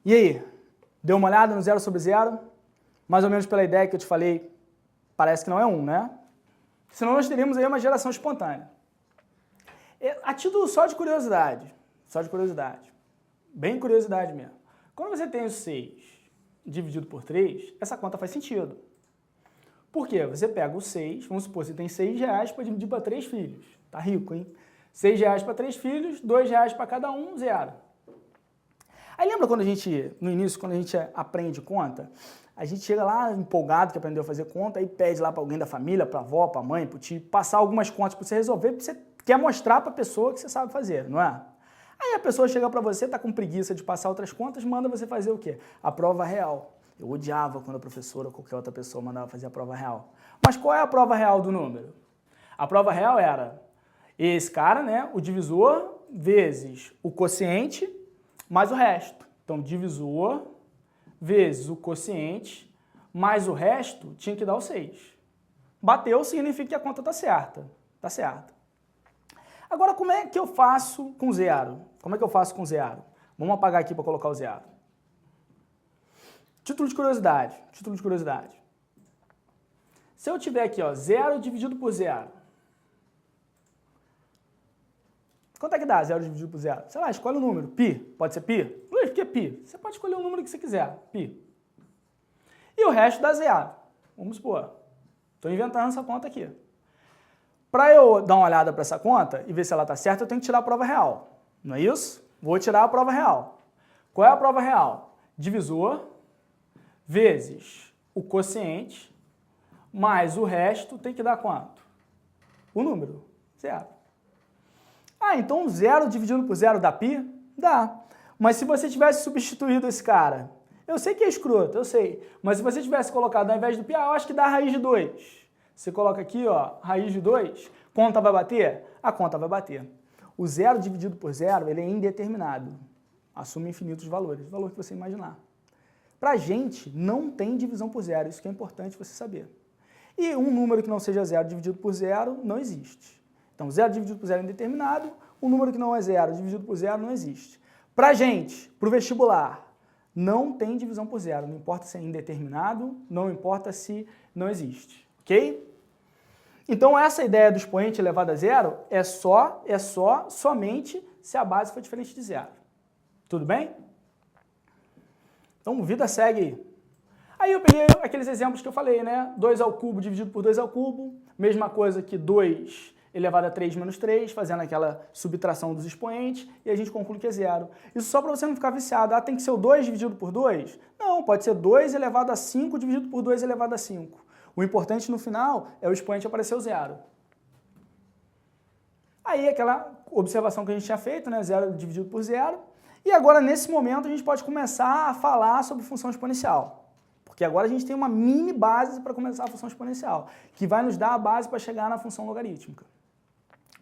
E aí, deu uma olhada no 0 sobre 0? Mais ou menos pela ideia que eu te falei, parece que não é 1, né? Senão nós teríamos aí uma geração espontânea. A título só de curiosidade, bem curiosidade mesmo. Quando você tem o 6 dividido por 3, essa conta faz sentido. Por quê? Você pega o 6, vamos supor, você tem R$6 para dividir para 3 filhos. Tá rico, hein? R$6 para 3 filhos, R$2 para cada um, 0. Aí lembra quando no início, quando a gente aprende conta, a gente chega lá empolgado que aprendeu a fazer conta e pede lá para alguém da família, para a avó, para a mãe, para o tio, passar algumas contas para você resolver, porque você quer mostrar para a pessoa que você sabe fazer, não é? Aí a pessoa chega para você, tá com preguiça de passar outras contas, manda você fazer o quê? A prova real. Eu odiava quando a professora ou qualquer outra pessoa mandava fazer a prova real. Mas qual é a prova real do número? A prova real era esse cara, né, o divisor vezes o quociente mais o resto. Então, divisor vezes o quociente mais o resto tinha que dar o 6. Bateu significa que a conta está certa. Tá certa. Agora, como é que eu faço com 0? Vamos apagar aqui para colocar o 0. Título de curiosidade. Se eu tiver aqui, ó, 0 dividido por 0. Quanto é que dá 0 dividido por 0? Sei lá, escolhe o número. Pi. Pode ser pi? Luiz, por que pi? Você pode escolher o número que você quiser. Pi. E o resto dá 0. Vamos supor. Estou inventando essa conta aqui. Para eu dar uma olhada para essa conta e ver se ela está certa, eu tenho que tirar a prova real. Não é isso? Vou tirar a prova real. Qual é a prova real? Divisor vezes o quociente mais o resto tem que dar quanto? O número. 0. Ah, então 0 dividido por 0 dá pi? Dá. Mas se você tivesse substituído esse cara, eu sei que é escroto, eu sei, mas se você tivesse colocado ao invés do pi, eu acho que dá a raiz de 2. Você coloca aqui, ó, raiz de 2, conta vai bater? A conta vai bater. O zero dividido por zero, ele é indeterminado. Assume infinitos valores, o valor que você imaginar. Pra gente, não tem divisão por zero, isso que é importante você saber. E um número que não seja zero dividido por zero não existe. Então, zero dividido por zero é indeterminado, um número que não é zero dividido por zero não existe. Pra gente, pro vestibular, não tem divisão por zero, não importa se é indeterminado, não importa se não existe, ok? Então, essa ideia do expoente elevado a zero somente se a base for diferente de zero. Tudo bem? Então, vida segue. Aí eu peguei aqueles exemplos que eu falei, né? 2 ao cubo dividido por 2 ao cubo, mesma coisa que 2 elevado a 3 menos 3, fazendo aquela subtração dos expoentes, e a gente conclui que é zero. Isso só para você não ficar viciado. Ah, tem que ser o 2 dividido por 2? Não, pode ser 2 elevado a 5 dividido por 2 elevado a 5. O importante no final é o expoente aparecer o zero. Aí aquela observação que a gente tinha feito, né? Zero dividido por zero. E agora, nesse momento, a gente pode começar a falar sobre função exponencial. Porque agora a gente tem uma mini base para começar a função exponencial, que vai nos dar a base para chegar na função logarítmica.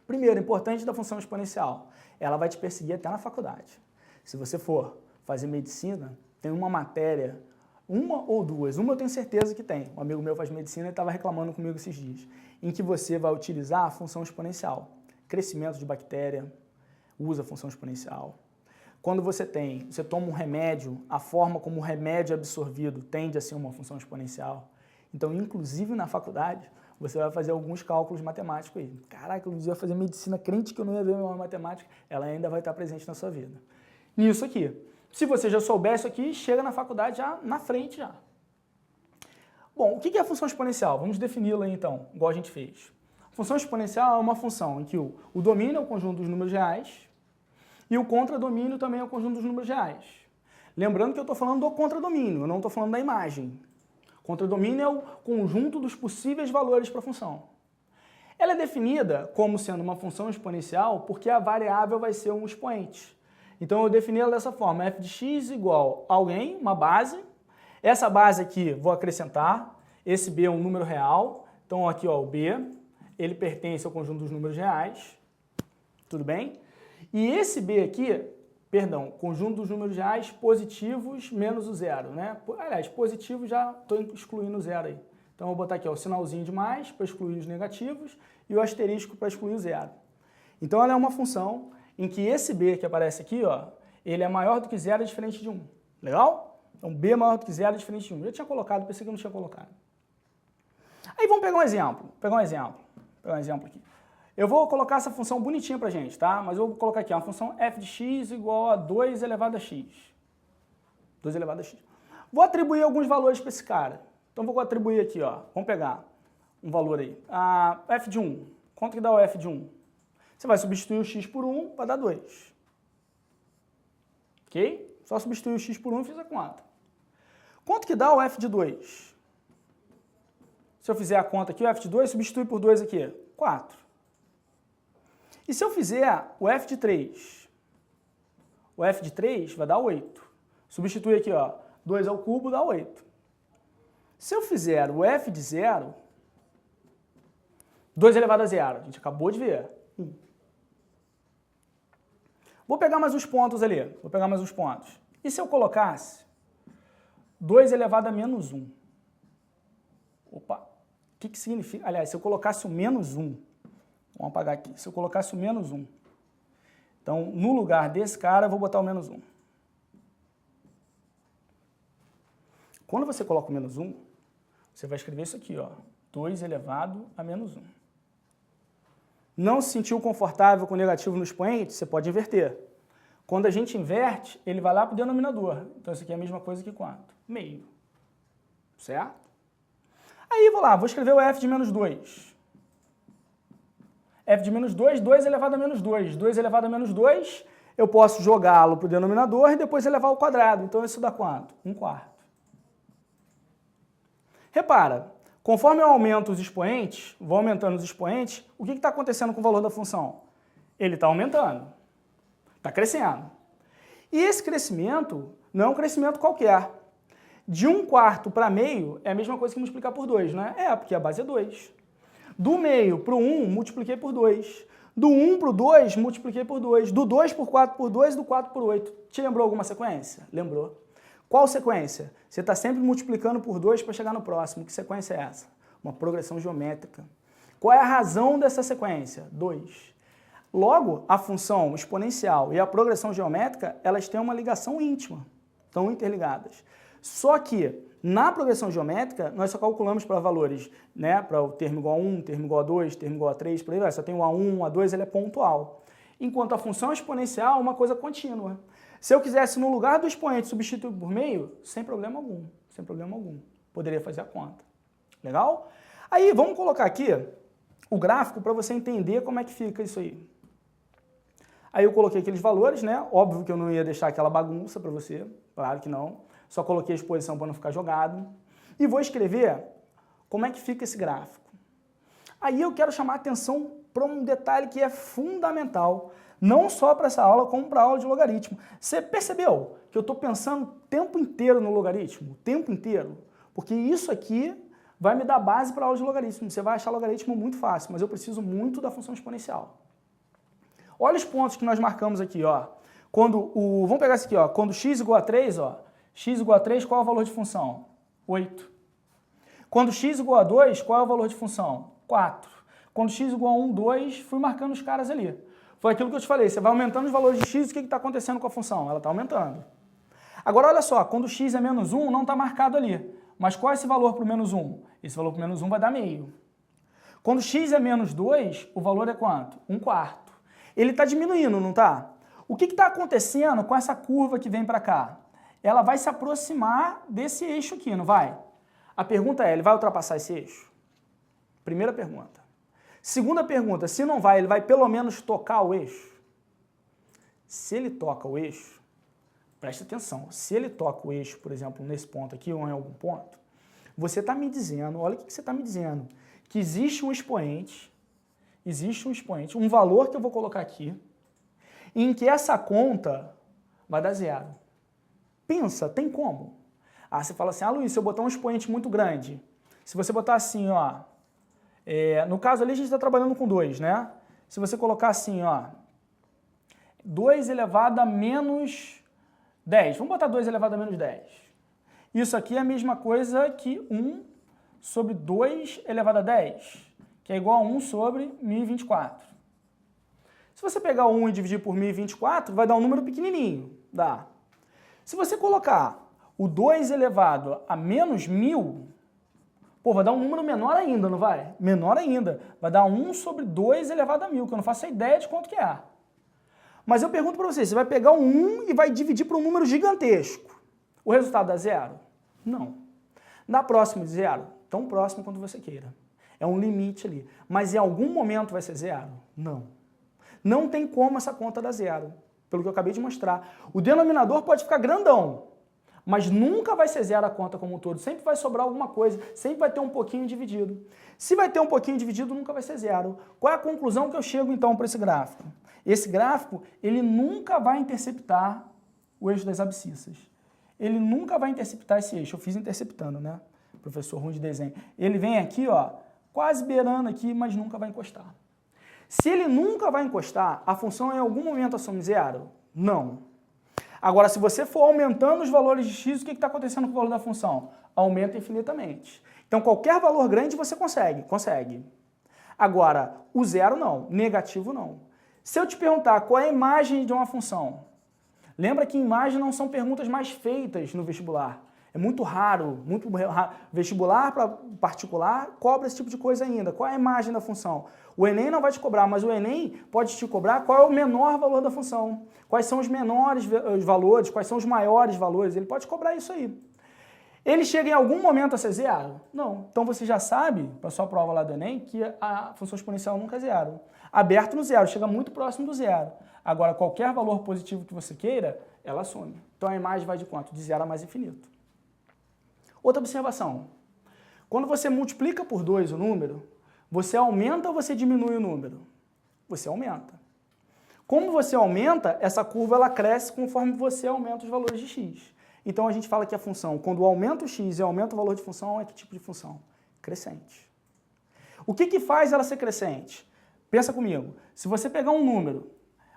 Primeiro, importante da função exponencial, ela vai te perseguir até na faculdade. Se você for fazer medicina, tem uma matéria, uma ou duas, uma eu tenho certeza que tem, um amigo meu faz medicina e estava reclamando comigo esses dias, em que você vai utilizar a função exponencial. Crescimento de bactéria, usa a função exponencial. Quando você toma um remédio, a forma como o remédio é absorvido tende a ser uma função exponencial. Então, inclusive na faculdade, você vai fazer alguns cálculos matemáticos aí. Caraca, eu ia fazer medicina crente que eu não ia ver uma matemática, ela ainda vai estar presente na sua vida. Nisso aqui. Se você já souber isso aqui, chega na faculdade já na frente já. Bom, o que é a função exponencial? Vamos defini-la aí, então, igual a gente fez. A função exponencial é uma função em que o domínio é o conjunto dos números reais, e o contradomínio também é o conjunto dos números reais. Lembrando que eu estou falando do contradomínio, eu não estou falando da imagem. Contradomínio é o conjunto dos possíveis valores para a função. Ela é definida como sendo uma função exponencial porque a variável vai ser um expoente. Então eu defini ela dessa forma, f de x igual a alguém, uma base. Essa base aqui vou acrescentar, esse b é um número real, então aqui ó, o b, ele pertence ao conjunto dos números reais, tudo bem? E esse b aqui, perdão, conjunto dos números reais positivos menos o zero, né? Aliás, positivo já estou excluindo o zero aí. Então eu vou botar aqui ó, o sinalzinho de mais para excluir os negativos e o asterisco para excluir o zero. Então ela é uma função em que esse b que aparece aqui, ó, ele é maior do que zero e diferente de 1. Legal? Então b é maior do que zero e diferente de 1. Eu já tinha colocado, pensei que eu não tinha colocado. Aí vamos pegar um exemplo. Pegar um exemplo aqui. Eu vou colocar essa função bonitinha pra gente, tá? Mas eu vou colocar aqui uma função f de x igual a 2 elevado a x. 2 elevado a x. Vou atribuir alguns valores para esse cara. Então vou atribuir aqui, ó. Vamos pegar um valor aí. A f de 1. Quanto que dá o f de 1? Você vai substituir o x por 1 para dar 2. Ok? Só substituir o x por 1 e fiz a conta. Quanto que dá o f de 2? Se eu fizer a conta aqui, o f de 2, substitui por 2 aqui. 4. E se eu fizer o f de 3? O f de 3 vai dar 8. Substitui aqui, ó, 2 ao cubo dá 8. Se eu fizer o f de 0, 2 elevado a 0, a gente acabou de ver. 1. Vou pegar mais uns pontos ali, E se eu colocasse 2 elevado a menos 1? Opa, o que significa? Aliás, se eu colocasse o menos 1, vamos apagar aqui. Se eu colocasse o menos 1, então, no lugar desse cara, eu vou botar o menos 1. Quando você coloca o menos 1, você vai escrever isso aqui, ó. 2 elevado a menos 1. Não se sentiu confortável com o negativo no expoente? Você pode inverter. Quando a gente inverte, ele vai lá para o denominador. Então, isso aqui é a mesma coisa que quanto? Meio. Certo? Aí, vou escrever o f de menos 2. F de menos 2, 2 elevado a menos 2. 2 elevado a menos 2, eu posso jogá-lo para o denominador e depois elevar ao quadrado. Então, isso dá quanto? 1/4. Repara, conforme eu aumento os expoentes, vou aumentando os expoentes, o que está acontecendo com o valor da função? Ele está aumentando, está crescendo. E esse crescimento não é um crescimento qualquer. De 1/4 para meio é a mesma coisa que multiplicar por 2, não é? É, porque a base é 2. Do meio para o 1, multipliquei por 2. Do 1 para o 2, multipliquei por 2. Do 2 por 4 por 2, do 4 por 8. Te lembrou alguma sequência? Lembrou. Qual sequência? Você está sempre multiplicando por 2 para chegar no próximo. Que sequência é essa? Uma progressão geométrica. Qual é a razão dessa sequência? 2. Logo, a função exponencial e a progressão geométrica, elas têm uma ligação íntima. Estão interligadas. Só que, na progressão geométrica, nós só calculamos para valores, né, para o termo igual a 1, termo igual a 2, termo igual a 3, por aí vai. Só tem o A1, o A2, ele é pontual. Enquanto a função exponencial é uma coisa contínua. Se eu quisesse, no lugar do expoente, substituir por meio, sem problema algum. Sem problema algum. Poderia fazer a conta. Legal? Aí, vamos colocar aqui o gráfico para você entender como é que fica isso aí. Aí eu coloquei aqueles valores, né? Óbvio que eu não ia deixar aquela bagunça para você, claro que não. Só coloquei a exposição para não ficar jogado. E vou escrever como é que fica esse gráfico. Aí eu quero chamar a atenção para um detalhe que é fundamental, não só para essa aula, como para a aula de logaritmo. Você percebeu que eu estou pensando o tempo inteiro no logaritmo? O tempo inteiro? Porque isso aqui vai me dar base para a aula de logaritmo. Você vai achar logaritmo muito fácil, mas eu preciso muito da função exponencial. Olha os pontos que nós marcamos aqui, ó. Vamos pegar esse aqui, ó. Quando x igual a 3, ó. X igual a 3, qual é o valor de função? 8. Quando x igual a 2, qual é o valor de função? 4. Quando x igual a 1, 2, fui marcando os caras ali. Foi aquilo que eu te falei, você vai aumentando os valores de x, o que está acontecendo com a função? Ela está aumentando. Agora, olha só, quando x é menos 1, não está marcado ali. Mas qual é esse valor para o menos 1? Esse valor para o menos 1 vai dar meio. Quando x é menos 2, o valor é quanto? 1/4. Ele está diminuindo, não está? O que está acontecendo com essa curva que vem para cá? Ela vai se aproximar desse eixo aqui, não vai? A pergunta é, ele vai ultrapassar esse eixo? Primeira pergunta. Segunda pergunta, se não vai, ele vai pelo menos tocar o eixo? Se ele toca o eixo, preste atenção, se ele toca o eixo, por exemplo, nesse ponto aqui ou em algum ponto, você está me dizendo, olha o que você está me dizendo, que existe um expoente, um valor que eu vou colocar aqui, em que essa conta vai dar 0. Pensa, tem como? Ah, você fala assim, Luiz, se eu botar um expoente muito grande, se você botar assim, ó, no caso ali a gente está trabalhando com 2, né? Se você colocar assim, ó, 2 elevado a menos 10, vamos botar 2 elevado a menos 10. Isso aqui é a mesma coisa que 1 sobre 2 elevado a 10, que é igual a 1 sobre 1024. Se você pegar o 1 e dividir por 1024, vai dar um número pequenininho, dá. Se você colocar o 2 elevado a menos 1000, pô, vai dar um número menor ainda, não vai? Menor ainda. Vai dar 1 sobre 2 elevado a 1000, que eu não faço a ideia de quanto que é. Mas eu pergunto para você, você vai pegar um 1 e vai dividir por um número gigantesco. O resultado dá 0? Não. Dá próximo de 0? Tão próximo quanto você queira. É um limite ali. Mas em algum momento vai ser 0? Não. Não tem como essa conta dar 0, pelo que eu acabei de mostrar. O denominador pode ficar grandão, mas nunca vai ser 0 a conta como um todo. Sempre vai sobrar alguma coisa, sempre vai ter um pouquinho dividido. Se vai ter um pouquinho dividido, nunca vai ser 0. Qual é a conclusão que eu chego então para esse gráfico? Esse gráfico, ele nunca vai interceptar o eixo das abscissas. Ele nunca vai interceptar esse eixo. Eu fiz interceptando, né? Professor ruim de desenho. Ele vem aqui, ó, quase beirando aqui, mas nunca vai encostar. Se ele nunca vai encostar, a função em algum momento assume 0? Não. Agora, se você for aumentando os valores de x, o que está acontecendo com o valor da função? Aumenta infinitamente. Então, qualquer valor grande você consegue. Agora, o 0 não, negativo não. Se eu te perguntar qual é a imagem de uma função, lembra que imagem não são perguntas mais feitas no vestibular. É muito raro. Vestibular para particular cobra esse tipo de coisa ainda. Qual é a imagem da função? O Enem não vai te cobrar, mas o Enem pode te cobrar qual é o menor valor da função. Quais são os menores valores, quais são os maiores valores. Ele pode cobrar isso aí. Ele chega em algum momento a ser 0? Não. Então você já sabe, para a sua prova lá do Enem, que a função exponencial nunca é 0. Aberto no 0, chega muito próximo do 0. Agora, qualquer valor positivo que você queira, ela assume. Então a imagem vai de quanto? De 0 a mais infinito. Outra observação. Quando você multiplica por 2 o número, você aumenta ou você diminui o número? Você aumenta. Como você aumenta, essa curva ela cresce conforme você aumenta os valores de x. Então a gente fala que a função, quando aumenta o x e aumenta o valor de função, é que tipo de função? Crescente. O que faz ela ser crescente? Pensa comigo, se você pegar um número,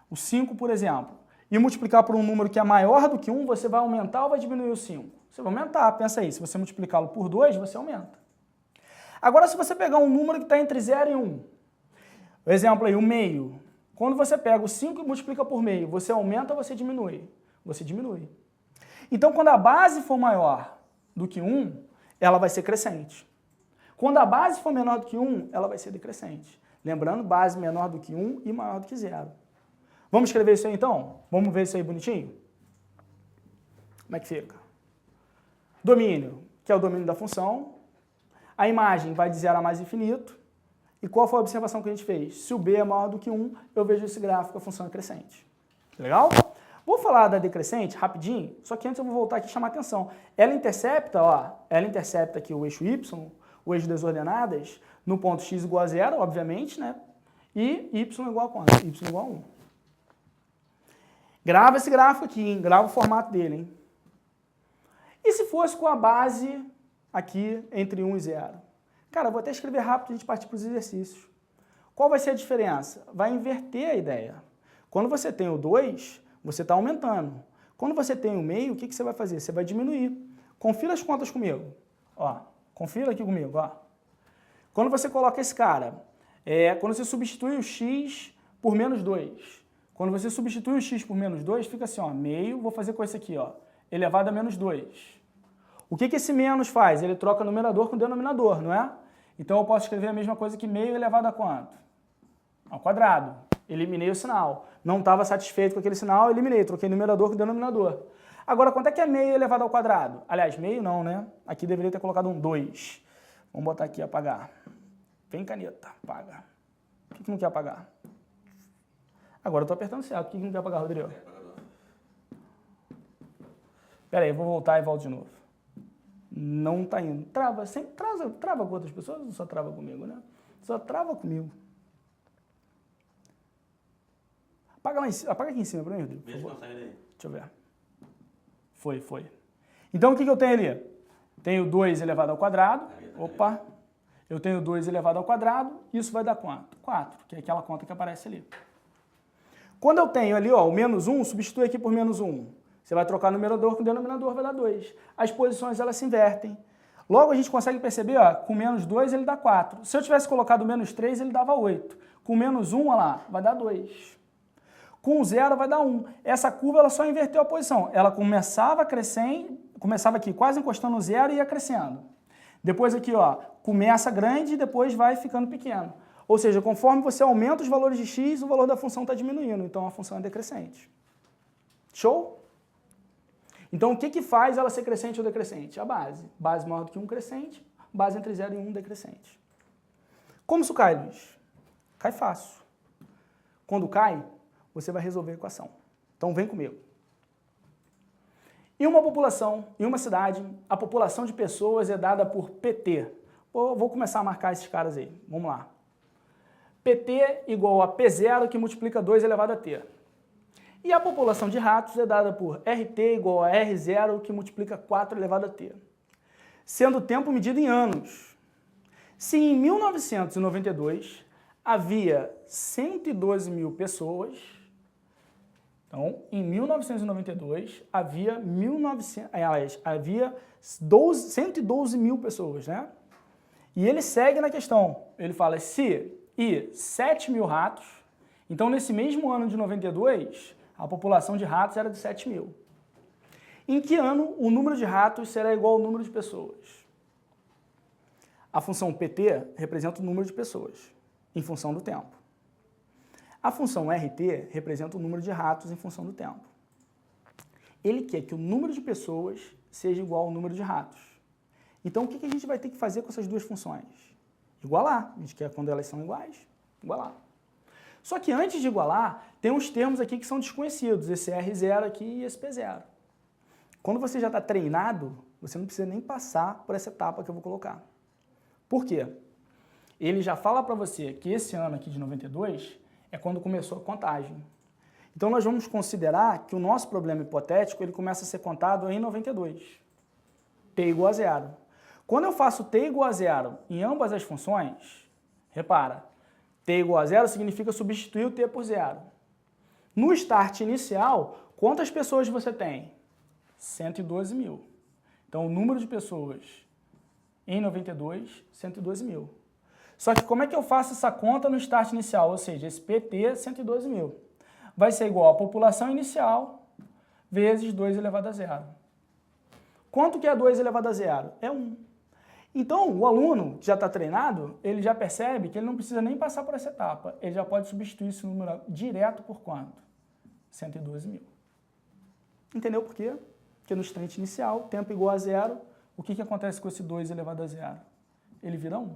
o 5, por exemplo, e multiplicar por um número que é maior do que 1, você vai aumentar ou vai diminuir o 5? Você vai aumentar, pensa aí, se você multiplicá-lo por 2, você aumenta. Agora, se você pegar um número que está entre 0 e 1, o exemplo aí, o meio, quando você pega o 5 e multiplica por meio, você aumenta ou você diminui? Você diminui. Então, quando a base for maior do que 1, ela vai ser crescente. Quando a base for menor do que 1, ela vai ser decrescente. Lembrando, base menor do que 1 e maior do que 0. Vamos escrever isso aí então? Vamos ver isso aí bonitinho? Como é que fica? Domínio, que é o domínio da função. A imagem vai de 0 a mais infinito. E qual foi a observação que a gente fez? Se o b é maior do que 1, eu vejo esse gráfico, a função é crescente. Legal? Vou falar da decrescente rapidinho, só que antes eu vou voltar aqui e chamar a atenção. Ela intercepta aqui o eixo y, o eixo das ordenadas, no ponto x igual a 0, obviamente, né? E y igual a quanto? Y igual a 1. Grava esse gráfico aqui, hein? Grava o formato dele, hein? E se fosse com a base aqui entre 1 e 0? Cara, eu vou até escrever rápido e a gente partir para os exercícios. Qual vai ser a diferença? Vai inverter a ideia. Quando você tem o 2, você está aumentando. Quando você tem o meio, o que você vai fazer? Você vai diminuir. Confira as contas comigo. Ó, confira aqui comigo. Ó. Quando você coloca esse cara, quando você substitui o x por menos 2. Quando você substitui o x por menos 2, fica assim, ó, meio, vou fazer com esse aqui, ó, elevado a menos 2. O que esse menos faz? Ele troca numerador com denominador, não é? Então eu posso escrever a mesma coisa que meio elevado a quanto? Ao quadrado. Eliminei o sinal. Não estava satisfeito com aquele sinal, eliminei, troquei numerador com denominador. Agora, quanto é que é meio elevado ao quadrado? Aliás, meio não, né? Aqui deveria ter colocado um 2. Vamos botar aqui, apagar. Vem caneta, apaga. Por que não quer apagar? Agora eu estou apertando certo. Por que não quer apagar, Rodrigo? Pera aí, vou voltar e volto de novo. Não está indo. Trava, sempre trava com outras pessoas ou só trava comigo, né? Só trava comigo. Apaga lá em cima, apaga aqui em cima para mim, Rodrigo. Vê se consegue aí. Deixa eu ver. Foi. Então o que eu tenho ali? Tenho 2 elevado ao quadrado. Opa! Eu tenho 2 elevado ao quadrado. Isso vai dar quanto? 4, que é aquela conta que aparece ali. Quando eu tenho ali, ó, o menos 1, substitui aqui por menos 1. Você vai trocar numerador com denominador, vai dar 2. As posições, elas se invertem. Logo, a gente consegue perceber, ó, com menos 2 ele dá 4. Se eu tivesse colocado menos 3, ele dava 8. Com menos 1, olha lá, vai dar 2. Com 0 vai dar 1. Essa curva ela só inverteu a posição. Ela começava crescendo, começava aqui quase encostando no 0 e ia crescendo. Depois aqui, ó, começa grande e depois vai ficando pequeno. Ou seja, conforme você aumenta os valores de x, o valor da função está diminuindo. Então a função é decrescente. Show? Então o que faz ela ser crescente ou decrescente? A base. Base maior do que 1 crescente, base entre 0 e 1 decrescente. Como isso cai, Luiz? Cai fácil. Quando cai, você vai resolver a equação. Então vem comigo. Em uma população, em uma cidade, a população de pessoas é dada por PT. Vou começar a marcar esses caras aí. Vamos lá. PT igual a P0 que multiplica 2 elevado a T. E a população de ratos é dada por RT igual a R0 que multiplica 4 elevado a T. Sendo o tempo medido em anos. Se em 1992 havia 112 mil pessoas, então em 1992 havia 112 mil pessoas, né? E ele segue na questão, ele fala se 7 mil ratos, então nesse mesmo ano de 92, a população de ratos era de 7 mil. Em que ano o número de ratos será igual ao número de pessoas? A função PT representa o número de pessoas, em função do tempo. A função RT representa o número de ratos em função do tempo. Ele quer que o número de pessoas seja igual ao número de ratos. Então o que a gente vai ter que fazer com essas duas funções? Igualar. A gente quer quando elas são iguais, igualar. Só que antes de igualar, tem uns termos aqui que são desconhecidos, esse R0 aqui e esse P0. Quando você já está treinado, você não precisa nem passar por essa etapa que eu vou colocar. Por quê? Ele já fala para você que esse ano aqui de 92 é quando começou a contagem. Então nós vamos considerar que o nosso problema hipotético ele começa a ser contado em 92. T igual a 0. Quando eu faço T igual a 0 em ambas as funções, Repara, t igual a zero significa substituir o t por zero. No start inicial, quantas pessoas você tem? 112 mil. Então, o número de pessoas em 92, 112 mil. Só que como é que eu faço essa conta no start inicial? Ou seja, esse PT, 112 mil. Vai ser igual a população inicial vezes 2 elevado a zero. Quanto que é 2 elevado a zero? É 1. Então, o aluno que já está treinado, ele já percebe que ele não precisa nem passar por essa etapa. Ele já pode substituir esse número direto por quanto? 112 mil. Entendeu por quê? Porque no instante inicial, tempo igual a zero, o que acontece com esse 2 elevado a zero? Ele vira 1.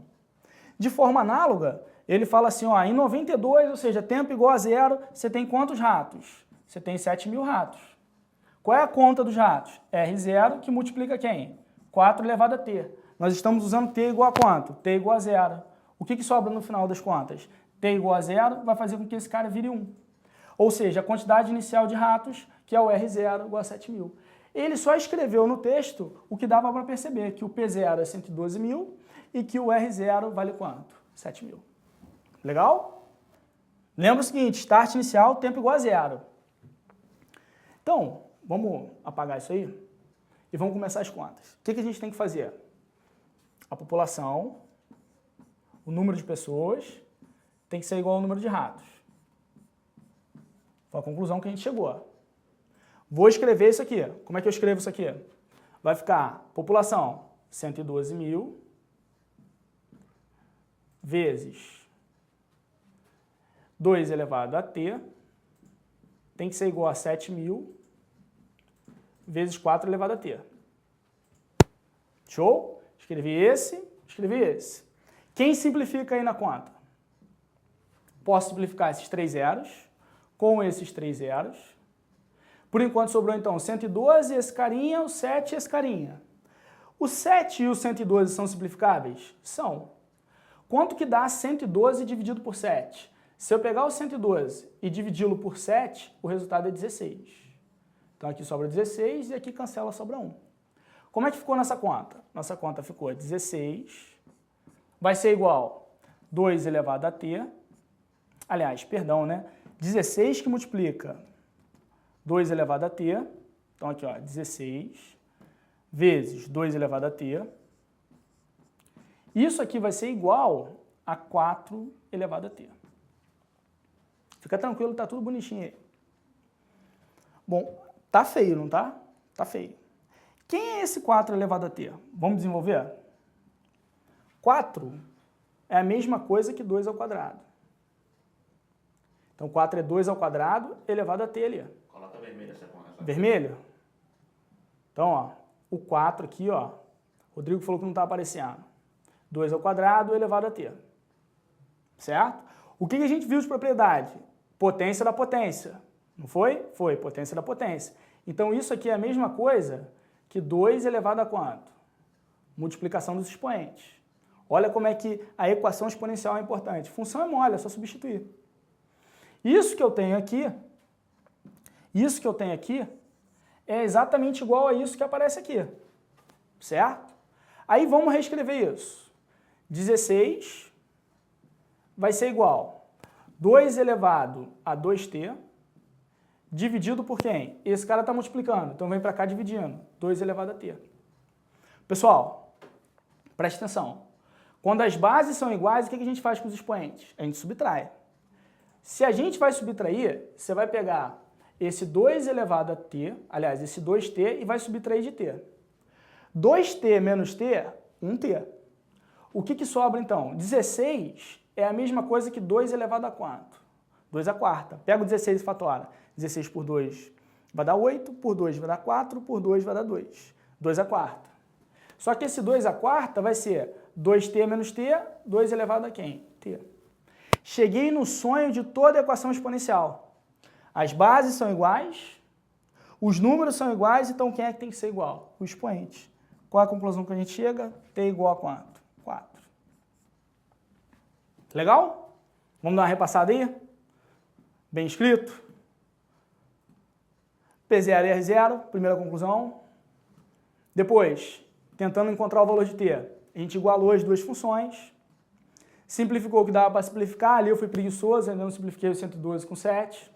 De forma análoga, ele fala assim, ó, em 92, ou seja, tempo igual a zero, você tem quantos ratos? Você tem 7 mil ratos. Qual é a conta dos ratos? R0 que multiplica quem? 4 elevado a t. Nós estamos usando t igual a quanto? T igual a zero. O que sobra no final das contas? T igual a zero vai fazer com que esse cara vire 1. Ou seja, a quantidade inicial de ratos, que é o R0, igual a 7 mil. Ele só escreveu no texto o que dava para perceber, que o P0 é 112 mil e que o R0 vale quanto? 7 mil. Legal? Lembra o seguinte, start inicial, tempo igual a zero. Então, vamos apagar isso aí e vamos começar as contas. O que a gente tem que fazer? A população, o número de pessoas, tem que ser igual ao número de ratos. Foi a conclusão que a gente chegou. Vou escrever isso aqui. Como é que eu escrevo isso aqui? Vai ficar população 112 mil vezes 2 elevado a t tem que ser igual a 7 mil vezes 4 elevado a t. Show? Escrevi esse. Quem simplifica aí na conta? Posso simplificar esses 3 zeros com esses 3 zeros. Por enquanto sobrou então 112, esse carinha, o 7 e esse carinha. O 7 e o 112 são simplificáveis? São. Quanto que dá 112 dividido por 7? Se eu pegar o 112 e dividi-lo por 7, o resultado é 16. Então aqui sobra 16 e aqui cancela, sobra 1. Como é que ficou nossa conta? Nossa conta ficou 16, vai ser igual 2 elevado a t, aliás, perdão, né? 16 que multiplica 2 elevado a t, então aqui, ó, 16 vezes 2 elevado a t. Isso aqui vai ser igual a 4 elevado a t. Fica tranquilo, tá tudo bonitinho aí. Bom, tá feio, não tá? Tá feio. Quem é esse 4 elevado a t? Vamos desenvolver? 4 é a mesma coisa que 2 ao quadrado. Então, 4 é 2 ao quadrado elevado a t ali. Coloca vermelho essa conta. Vermelho? Então, ó, o 4 aqui, ó, o Rodrigo falou que não está aparecendo. 2 ao quadrado elevado a t. Certo? O que a gente viu de propriedade? Potência da potência. Não foi? Foi, potência da potência. Então, isso aqui é a mesma coisa que 2 elevado a quanto? Multiplicação dos expoentes. Olha como é que a equação exponencial é importante. Função é mole, é só substituir. Isso que eu tenho aqui é exatamente igual a isso que aparece aqui. Certo? Aí vamos reescrever isso. 16 vai ser igual 2 elevado a 2t dividido por quem? Esse cara está multiplicando, então vem para cá dividindo. 2 elevado a t. Pessoal, preste atenção. Quando as bases são iguais, o que a gente faz com os expoentes? A gente subtrai. Se a gente vai subtrair, você vai pegar esse 2 elevado a t, aliás, esse 2t, e vai subtrair de t. 2t menos t, 1t. O que sobra então? 16 é a mesma coisa que 2 elevado a quanto? 2 a quarta. Pega o 16 e fatora. 16 por 2 vai dar 8, por 2 vai dar 4, por 2 vai dar 2. 2 a quarta. Só que esse 2 a quarta vai ser 2t menos t, 2 elevado a quem? T. Cheguei no sonho de toda equação exponencial. As bases são iguais, os números são iguais, então quem é que tem que ser igual? O expoente. Qual é a conclusão que a gente chega? T igual a quanto? 4. Legal? Vamos dar uma repassada aí? Bem escrito? P0 e R0, primeira conclusão. Depois, tentando encontrar o valor de t, a gente igualou as duas funções. simplificou o que dava para simplificar, ali eu fui preguiçoso, ainda não simplifiquei o 112 com 7.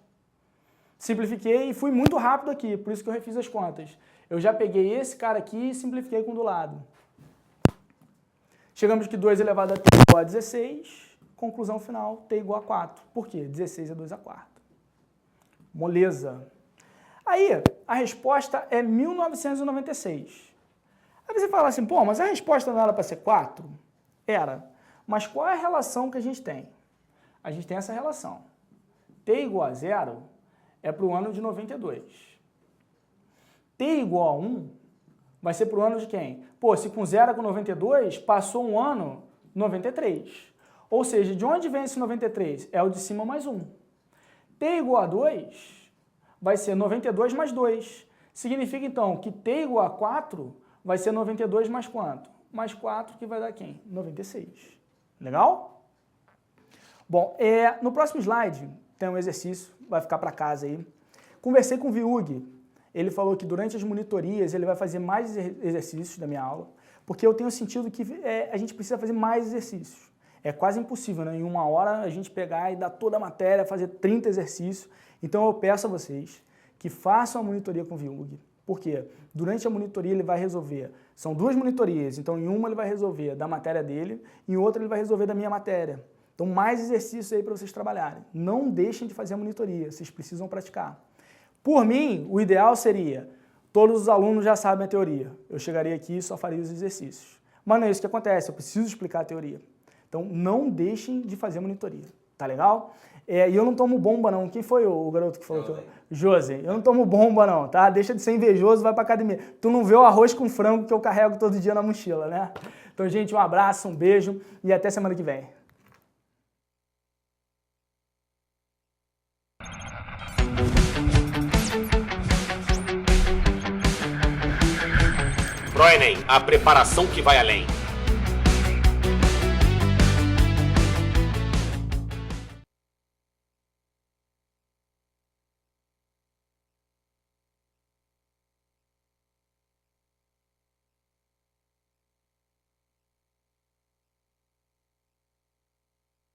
Simplifiquei e fui muito rápido aqui, por isso que eu refiz as contas. Eu já peguei esse cara aqui e simplifiquei com o do lado. Chegamos que 2 elevado a t igual a 16, conclusão final, t igual a 4. Por quê? 16 é 2 a quarta. Moleza. Aí, a resposta é 1996. Aí você fala assim, pô, mas a resposta não era para ser 4? Era. Mas qual é a relação que a gente tem? A gente tem essa relação. T igual a 0 é para o ano de 92. T igual a 1 vai ser para o ano de quem? Pô, se com 0 é com 92, passou um ano, 93. Ou seja, de onde vem esse 93? É o de cima mais 1. T igual a 2 vai ser 92 mais 2. Significa, então, que T igual a 4 vai ser 92 mais quanto? Mais 4, que vai dar quem? 96. Legal? Bom, no próximo slide tem um exercício, vai ficar para casa aí. Conversei com o Viug. Ele falou que durante as monitorias ele vai fazer mais exercícios da minha aula, porque eu tenho sentido que a gente precisa fazer mais exercícios. É quase impossível, né? Em uma hora a gente pegar e dar toda a matéria, fazer 30 exercícios. Então eu peço a vocês que façam a monitoria com o Viug. Por quê? Durante a monitoria ele vai resolver, são 2 monitorias, então em uma ele vai resolver da matéria dele, em outra ele vai resolver da minha matéria. Então mais exercícios aí para vocês trabalharem. Não deixem de fazer a monitoria, vocês precisam praticar. Por mim, o ideal seria, todos os alunos já sabem a teoria. Eu chegaria aqui e só faria os exercícios. Mas não é isso que acontece, eu preciso explicar a teoria. Então não deixem de fazer a monitoria, tá legal? E eu não tomo bomba não. Quem foi o garoto que falou? José. Eu não tomo bomba não, tá? Deixa de ser invejoso, vai pra academia. Tu não vê o arroz com frango que eu carrego todo dia na mochila, né? Então, gente, um abraço, um beijo e até semana que vem. ProEnem, a preparação que vai além.